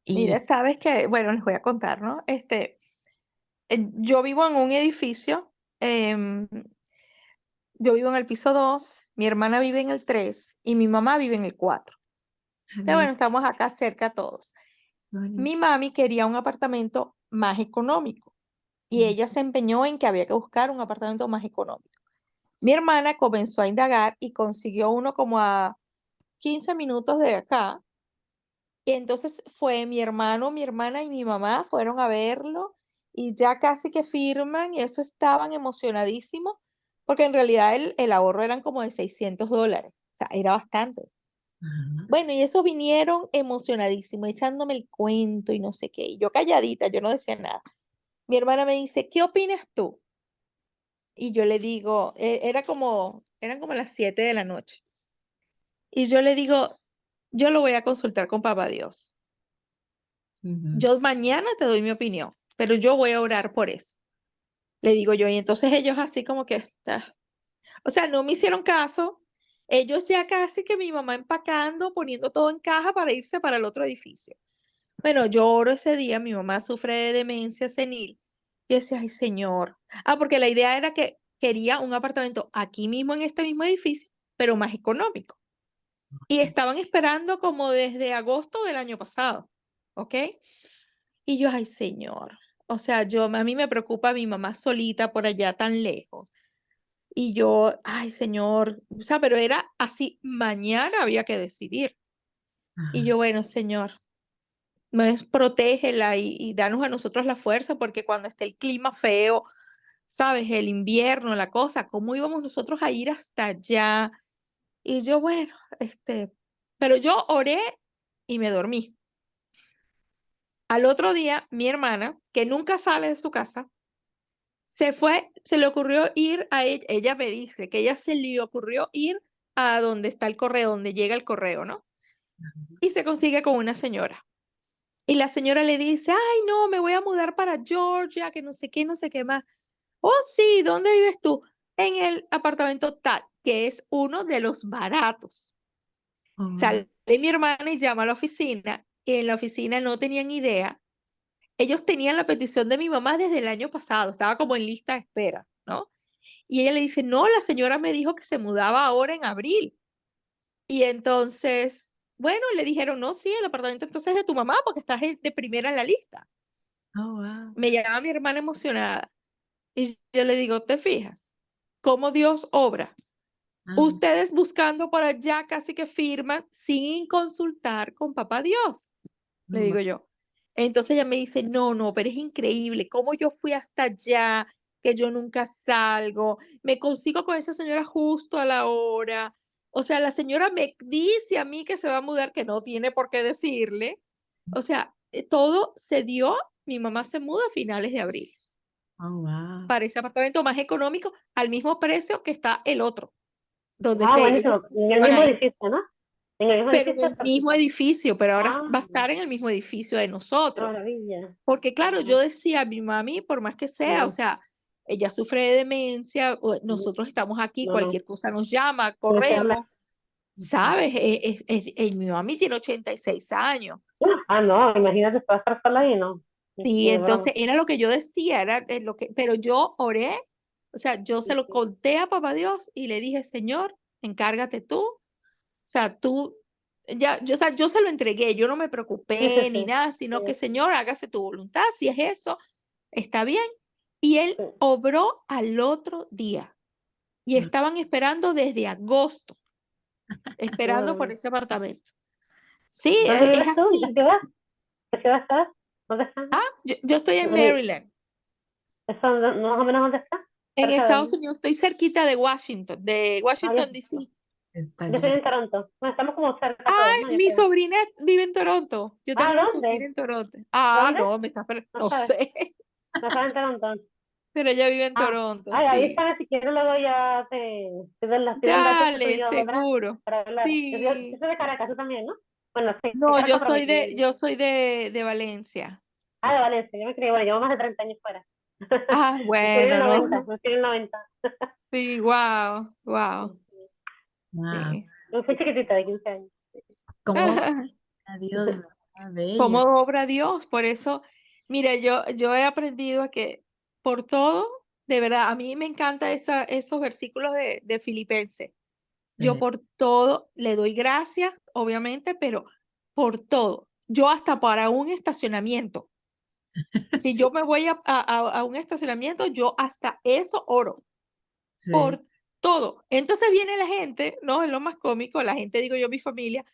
Mira, Y sabes que, bueno, les voy a contar, ¿no? Yo vivo en un edificio, em, yo vivo en el piso 2, mi hermana vive en el 3 y mi mamá vive en el 4. Entonces, mira, bueno, estamos acá cerca todos. qué bonito. Mi mami quería un apartamento más económico y ella se empeñó en que había que buscar un apartamento más económico. Mi hermana comenzó a indagar y consiguió uno como a 15 minutos de acá. Y entonces fue mi hermano, mi hermana y mi mamá fueron a verlo y ya casi que firman y eso estaban emocionadísimos porque en realidad el ahorro eran como de $600, o sea, era bastante. Ajá. Bueno, y eso vinieron emocionadísimos, echándome el cuento y no sé qué. Y yo calladita, yo no decía nada. Mi hermana me dice, ¿qué opinas tú? Y yo le digo, eran como las 7 de la noche. Y yo le digo, yo lo voy a consultar con Papá Dios. Ujú. Yo mañana te doy mi opinión, pero yo voy a orar por eso. Le digo yo, y entonces ellos así como que, o sea, no me hicieron caso. Ellos ya casi que mi mamá empacando, poniendo todo en caja para irse para el otro edificio. Bueno, yo oro ese día, mi mamá sufre de demencia senil. Y decía, ay, Señor. Porque la idea era que quería un apartamento aquí mismo en este mismo edificio, pero más económico. Y estaban esperando como desde agosto del año pasado, ¿ok? Y yo, ay, Señor. O sea, a mí me preocupa mi mamá solita por allá tan lejos. Y yo, ay, Señor. O sea, pero era así, mañana había que decidir. Y Ajá. yo, bueno, Señor, protégela y danos a nosotros la fuerza, porque cuando esté el clima feo, ¿sabes? El invierno, la cosa, ¿cómo íbamos nosotros a ir hasta allá? Y yo, bueno, pero yo oré y me dormí. Al otro día, mi hermana, que nunca sale de su casa, se le ocurrió ir a ella me dice que ella se le ocurrió ir a donde está el correo, donde llega el correo, ¿no? Y se consigue con una señora. Y la señora le dice, ay, no, me voy a mudar para Georgia, que no sé qué más. Oh, sí, ¿dónde vives tú? En el apartamento tal, que es uno de los baratos. Oh, Sale mi hermana y llama a la oficina, y en la oficina no tenían idea. Ellos tenían la petición de mi mamá desde el año pasado, estaba como en lista de espera, ¿no? Y ella le dice, no, la señora me dijo que se mudaba ahora en abril. Y entonces, bueno, le dijeron, no, sí, el apartamento entonces es de tu mamá porque estás de primera en la lista. Oh, wow. Me llama mi hermana emocionada y yo le digo, ¿te fijas cómo Dios obra? Ah, Ustedes buscando por allá casi que firman sin consultar con papá Dios, le wow. digo yo. Entonces ella me dice, no, no, pero es increíble cómo yo fui hasta allá, que yo nunca salgo, me consigo con esa señora justo a la hora. O sea, la señora me dice a mí que se va a mudar, que no tiene por qué decirle. O sea, todo se dio, mi mamá se muda a finales de abril Oh, wow. para ese apartamento más económico al mismo precio que está el otro, donde Ah, ellos buenísimo. En se el van mismo a ir. edificio, ¿no? En el mismo Pero en edificio, el mismo cerquita. edificio, pero ahora Ah, va a estar en el mismo edificio de qué nosotros. maravilla. Porque claro, Ah, yo decía, mi mami, por más que sea, o sí, sea, ella sufre de demencia, sí. nosotros estamos aquí, No, no. cualquier cosa nos llama, Tienes que hablar. corremos, ¿sabes? Mi mami tiene 86 años. Ah, no, imagínate, vas a estar sola ahí, ¿no? Sí, Ni de broma. entonces era lo que yo decía, era lo que, pero yo oré, o sea, yo se Sí, lo sí. conté a papá Dios y le dije, Señor, encárgate tú. O sea, tú, ya, yo, o sea, yo se lo entregué, yo no me Sí, sí, preocupé ni sí. nada, sino que, Sí, Señor, hágase tu voluntad, si es eso, está bien. Y él sí. obró al otro día y Ah, estaban esperando desde agosto, Qué esperando por maravilla. ese apartamento. Sí, ¿Dónde es vives tú? ¿En qué así. ciudad? ¿Qué ciudad estás? ¿Dónde estás? Ah, yo estoy en ¿Dónde- Maryland, ¿Eso, más o menos dónde estás? en Cerca Estados de... Unidos, estoy cerquita de Ah, yo, Washington, D.C. está yo estoy bien. en Toronto. Bueno, estamos como cerca todos, ¿no? Ay, Yo mi creo. sobrina vive en Toronto. Yo Ah, tengo una sobrina ¿dónde? en Toronto. Ah, ¿Dónde? no, me estás, No no sabes. sé, No sabes en Toronto. pero ella vive en Ah, Toronto, ay, sí. avísame si quieres, luego ya te doy el dato que soy Dale, yo, ¿verdad? seguro. Para hablar. Yo Sí. soy de Caracas, tú también, ¿no? Bueno, sí, de No, Caracas, pero me crié. yo soy de Valencia. Ah, de Valencia, yo me crié, bueno, llevo más de 30 años fuera. Ah, Estoy en el bueno, 90, no. estoy en el 90. Sí, wow, wow. Wow. Sí. Yo fui chiquitita de 15 años. ¿Cómo? Adiós, ¿verdad? Cómo Bello. obra Dios. Por eso, mira, yo he aprendido a que por todo, de verdad, a mí me encantan esos versículos de Filipenses. Yo Sí. por todo le doy gracias, obviamente, pero por todo. Yo hasta para un estacionamiento. Si Sí, yo me voy a un estacionamiento, yo hasta eso oro. sí. Por todo. Entonces viene la gente, ¿no? Es lo más cómico, la gente, digo yo, mi familia,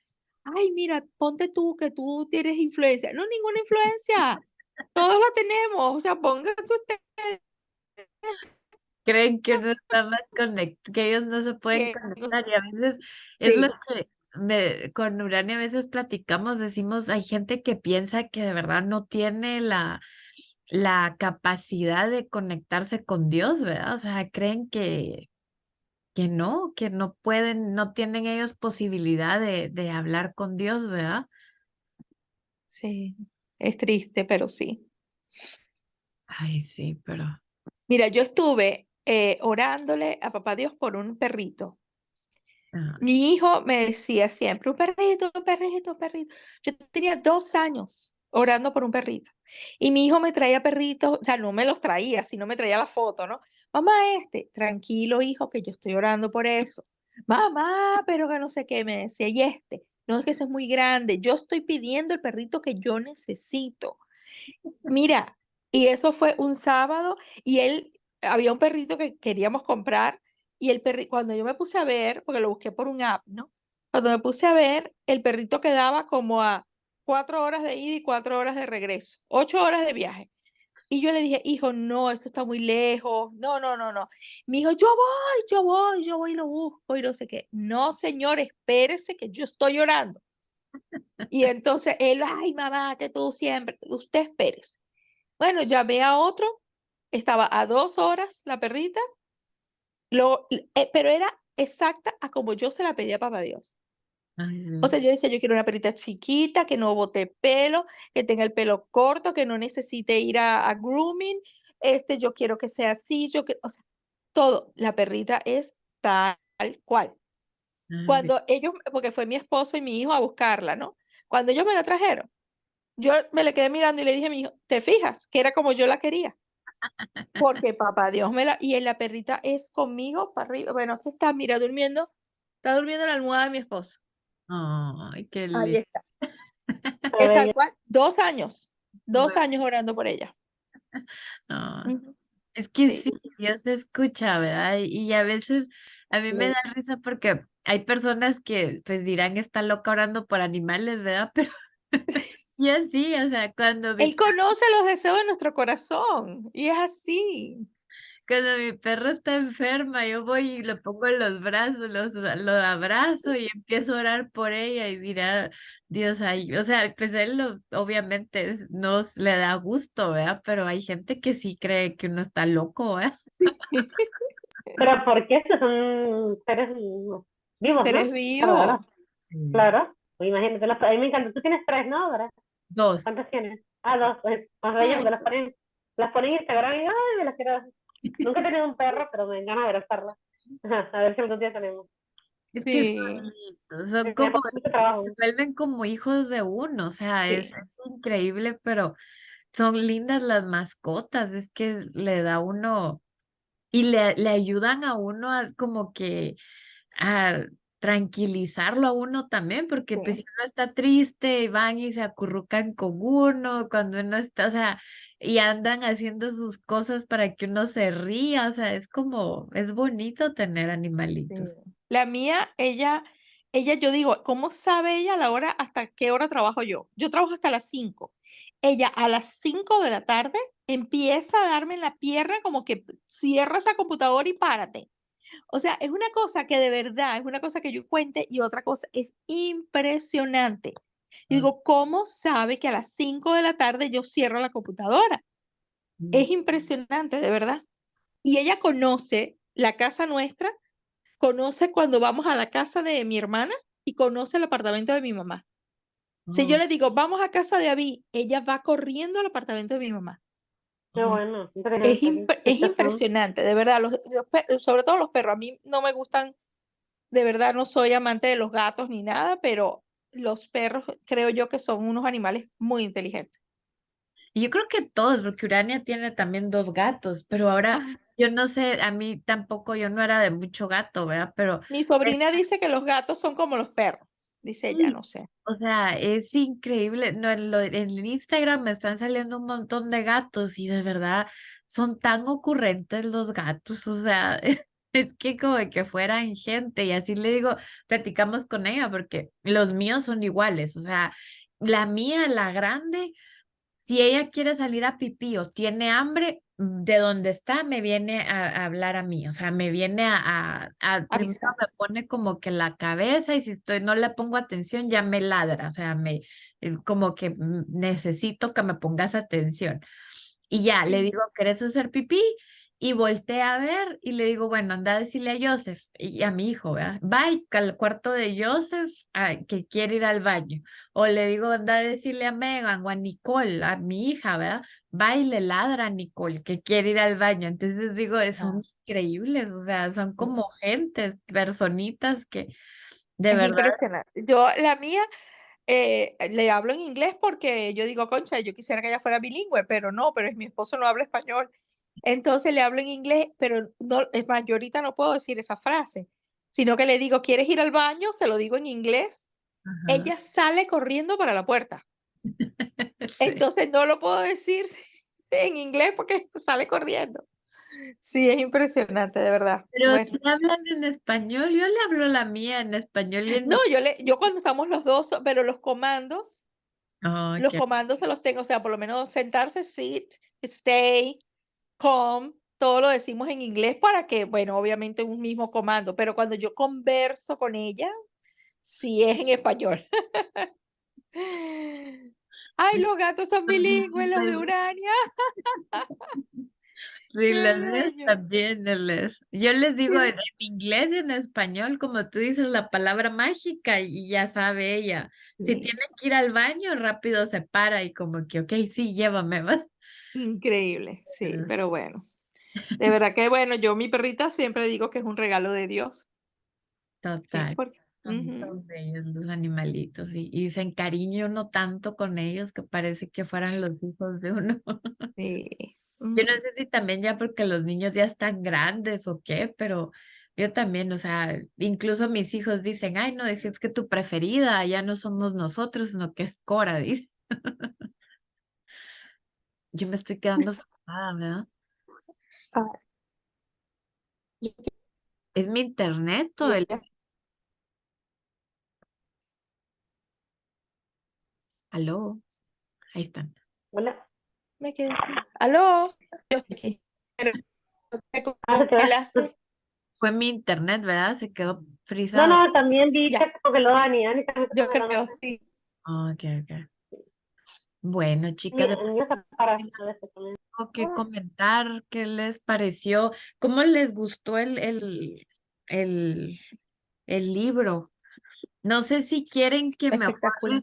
ay, mira, ponte tú que tú tienes influencia. No, ninguna influencia. Todos la tenemos. O sea, pónganse ustedes Creen que uno está más conectado, que ellos no se pueden que conectar y a veces es lo sí, que con Urania a veces platicamos, decimos, hay gente que piensa que de verdad no tiene la capacidad de conectarse con Dios, ¿verdad? O sea, creen que no pueden, no tienen ellos posibilidad de hablar con Dios, ¿verdad? sí, es triste, pero sí. Ay, sí, pero Mira, yo estuve orándole a papá Dios por un perrito. ah, Mi hijo me decía siempre, un perrito, un perrito, un perrito. Yo tenía 2 años orando por un perrito. Y mi hijo me traía perritos, o sea, no me los traía, sino me traía la foto, ¿no? Mamá, tranquilo, hijo, que yo estoy orando por eso. Mamá, pero que no sé qué, me decía, y no es que ese es muy grande, yo estoy pidiendo el perrito que yo necesito. Mira, y eso fue un sábado y había un perrito que queríamos comprar y el perrito, cuando yo me puse a ver, porque lo busqué por un app, ¿no? Cuando me puse a ver, el perrito quedaba como a 4 horas de ida y 4 horas de regreso, 8 horas de viaje. Y yo le dije, hijo, no, eso está muy lejos, no, no, no, no. Mi hijo, yo voy y lo busco y no sé qué. No, señor, espérese que yo estoy llorando. Y entonces él, ay, mamá, que tú siempre, usted espérese. Bueno, llamé a otro, estaba a 2 horas la perrita, pero era exacta a como yo se la pedí a papá Dios. ay, O sea, Dios. yo decía, yo quiero una perrita chiquita, que no bote pelo, que tenga el pelo corto, que no necesite ir a grooming, yo quiero que sea así, o sea, todo, la perrita es tal cual. Ay, Dios. Cuando ellos, porque fue mi esposo y mi hijo a buscarla, ¿no? Cuando ellos me la trajeron, yo me le quedé mirando y le dije a mi hijo, ¿te fijas? Que era como yo la quería. porque papá Dios me la... Y la perrita es conmigo para arriba. Bueno, aquí está, mira, durmiendo. Está durmiendo en la almohada de mi esposo. Ay, qué Ahí lindo. está. Qué Es tal bello. cual, 2 años. 2 años orando por ella. Ay, Ujú, es que sí, sí, Dios se escucha, ¿verdad? Y a veces a mí me sí. da risa porque hay personas que pues dirán está loca orando por animales, ¿verdad? Pero y así, o sea, Él conoce los deseos de nuestro corazón y es así. cuando mi perro está enferma, yo voy y le pongo en los brazos, lo abrazo y empiezo a orar por ella y dirá, Dios, ay, o sea, pues él obviamente no le da gusto, ¿verdad? Pero hay gente que sí cree que uno está loco, ¿verdad? Pero ¿por qué? Estos son seres vivos, ¿no? Seres Claro, ¿verdad? vivos. Sí. Claro. Pues imagínate, a mí me encanta. Tú tienes 3, ¿no? ¿Verdad? Dos. ¿Cuántos tienes? Ah, 2. Pues, más bello porque las ponen en Instagram y ay, me las quiero. Nunca he tenido un perro, pero me encanta abrazarla. A ver si algún día tenemos. Es que son Sí, lindos, son Me como, pasa mucho se trabajo. vuelven como hijos de uno, o sea, es sí, increíble, pero son lindas las mascotas, es que le da uno, y le ayudan a uno a como que a tranquilizarlo a uno también, porque pues sí. si uno está triste, van y se acurrucan con uno, cuando uno está, o sea, y andan haciendo sus cosas para que uno se ría, o sea, es como, es bonito tener Sí. animalitos. La mía, ella, yo digo, ¿cómo sabe ella la hora, hasta qué hora trabajo yo? Yo trabajo hasta las 5. Ella a las 5 de la tarde empieza a darme en la pierna como que cierra esa computadora y párate. O sea, es una cosa que de verdad, es una cosa que yo cuente y otra cosa es impresionante. Y digo, ¿cómo sabe que a las 5 de la tarde yo cierro la computadora? Es impresionante, de verdad. Y ella conoce la casa nuestra, conoce cuando vamos a la casa de mi hermana y conoce el apartamento de mi mamá. Si yo Oh, le digo, vamos a casa de Abby, ella va corriendo al apartamento de mi mamá. Qué oh. bueno, interesante. Es Estos son, impresionante, de verdad. Sobre todo los perros. A mí no me gustan, de verdad, no soy amante de los gatos ni nada, pero los perros creo yo que son unos animales muy inteligentes. Y yo creo que todos, porque Urania tiene también dos gatos, pero ahora Ah, yo no sé, a mí tampoco, yo no era de mucho gato, ¿verdad? Pero mi sobrina dice que los gatos son como los perros, dice ella, sí, no sé. o sea, es increíble. No, en el Instagram me están saliendo un montón de gatos y de verdad son tan ocurrentes los gatos, o sea, es que como que fueran gente y así le digo, platicamos con ella porque los míos son iguales, o sea, la mía, la grande. Si ella quiere salir a pipí o tiene hambre, de donde está, me viene a hablar a mí. O sea, me viene primero Avisar. me pone como que la cabeza y si estoy, no le pongo atención, ya me ladra. O sea, como que necesito que me pongas atención. Y ya, le Sí. digo, ¿querés hacer pipí? Y volteé a ver y le digo, bueno, anda a decirle a Joseph y a mi hijo, ¿verdad? Va y al cuarto de Joseph que quiere ir al baño. O le digo, anda a decirle a Megan o a Nicole, a mi hija, ¿verdad? Va y le ladra a Nicole que quiere ir al baño. Entonces digo, son Ah, increíbles, o sea, son sí. como gentes, personitas que de Es verdad. impresionante. Yo, la mía, le hablo en inglés porque yo digo, concha, yo quisiera que ella fuera bilingüe, pero no, pero mi esposo no habla español. Entonces le hablo en inglés, pero no, es más, yo ahorita no puedo decir esa frase, sino que le digo, ¿quieres ir al baño? Se lo digo en inglés. Ajá. Ella sale corriendo para la puerta. Sí. Entonces no lo puedo decir en inglés porque sale corriendo. Sí, es impresionante, de verdad. Pero Bueno, si hablan en español, yo le hablo la mía en español y no, en... yo cuando estamos los dos, pero Oh, los qué... comandos se los tengo, o sea, por lo menos sentarse, sit, stay, come, todo lo decimos en inglés para que, bueno, obviamente un mismo comando, pero cuando yo converso con ella, sí es en español. Ay, los gatos son bilingües, los de Urania. Sí, Qué los míos bello. también, yo les digo Sí. en inglés y en español, como tú dices, la palabra mágica y ya sabe ella. Si Sí, tiene que ir al baño, rápido se para y como que, ok, sí, llévame, ¿va? increíble, sí, Ah, pero bueno, de verdad que bueno, yo mi perrita siempre digo que es un regalo de Dios. Sí, total. porque, Son bellos los animalitos y se encariña uno tanto con ellos que parece que fueran los hijos de uno. sí. Yo no sé si también ya porque los niños ya están grandes o qué, pero yo también, o sea, incluso mis hijos dicen, ay, no, es que tu preferida ya no somos nosotros, sino que es Cora, dice. Yo me estoy quedando fascinada, ¿verdad? Ah, yo ¿Es mi internet o el... quería- Aló? Ahí están. Hola. me quedé. ¿Aló? Yo estoy aquí. Pero te Se te va. congelaste. Fue mi internet, ¿verdad? Se quedó No, frisado. no, también vi Ya, que lo Dani también se yo congeló. creo, sí. Ah, ok, ok. Bueno, Y chicas, el mío se para a veces también. tengo que comentar qué les pareció, cómo les gustó el, el libro. No sé si quieren que mejor Espectacular.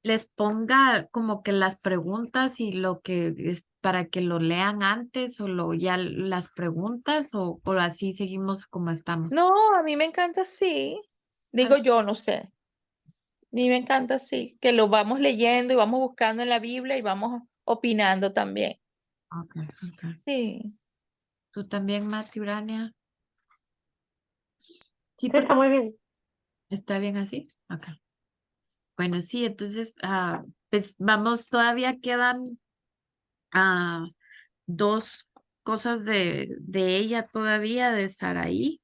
les ponga como que las preguntas y lo que es para que lo lean antes o ya las preguntas o así seguimos como estamos. No, a mí me encanta así. Digo yo, no sé. A mí me encanta así, que lo vamos leyendo y vamos buscando en la Biblia y vamos opinando también. Ok, ok. Sí. ¿Tú también, Mati Urania? Sí, Sí, está porque muy bien. está bien así. Ok. Bueno, sí, entonces, pues vamos, todavía quedan dos cosas de ella todavía, de Saraí.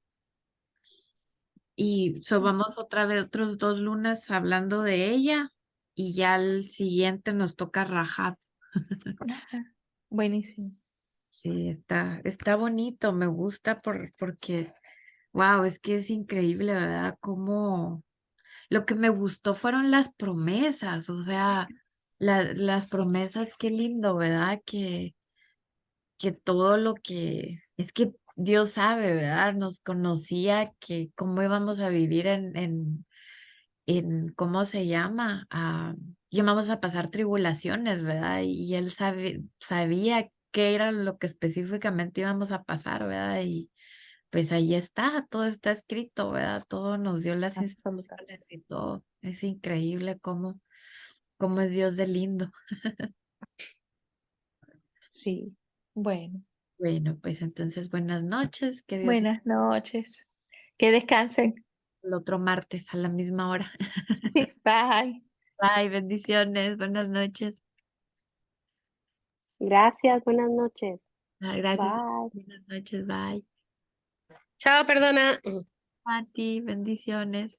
Y vamos otra vez otros 2 lunes hablando de ella y ya al siguiente nos toca Rahab. Ajá, buenísimo. Sí, está bonito, me gusta porque, wow, es que es increíble, ¿verdad? Como lo que me gustó fueron las promesas, o sea, las promesas, qué lindo, ¿verdad? Que todo lo que, es que Dios sabe, ¿verdad? Nos conocía que cómo íbamos a vivir en ¿cómo se llama? Íbamos a pasar tribulaciones, ¿verdad? Y él sabía qué era lo que específicamente íbamos a pasar, ¿verdad? Y pues ahí está, todo está escrito, ¿verdad? Todo nos dio las Absolutamente. instrucciones y todo. Es increíble cómo es Dios de lindo. Sí. Bueno, Bueno, pues entonces buenas noches, que Dios buenas noches. Que descansen. el otro martes a la misma hora. Bye. Bye, bendiciones, buenas noches. Gracias, buenas noches. Gracias, Bye. buenas noches, bye. Chao, perdona. A ti, bendiciones.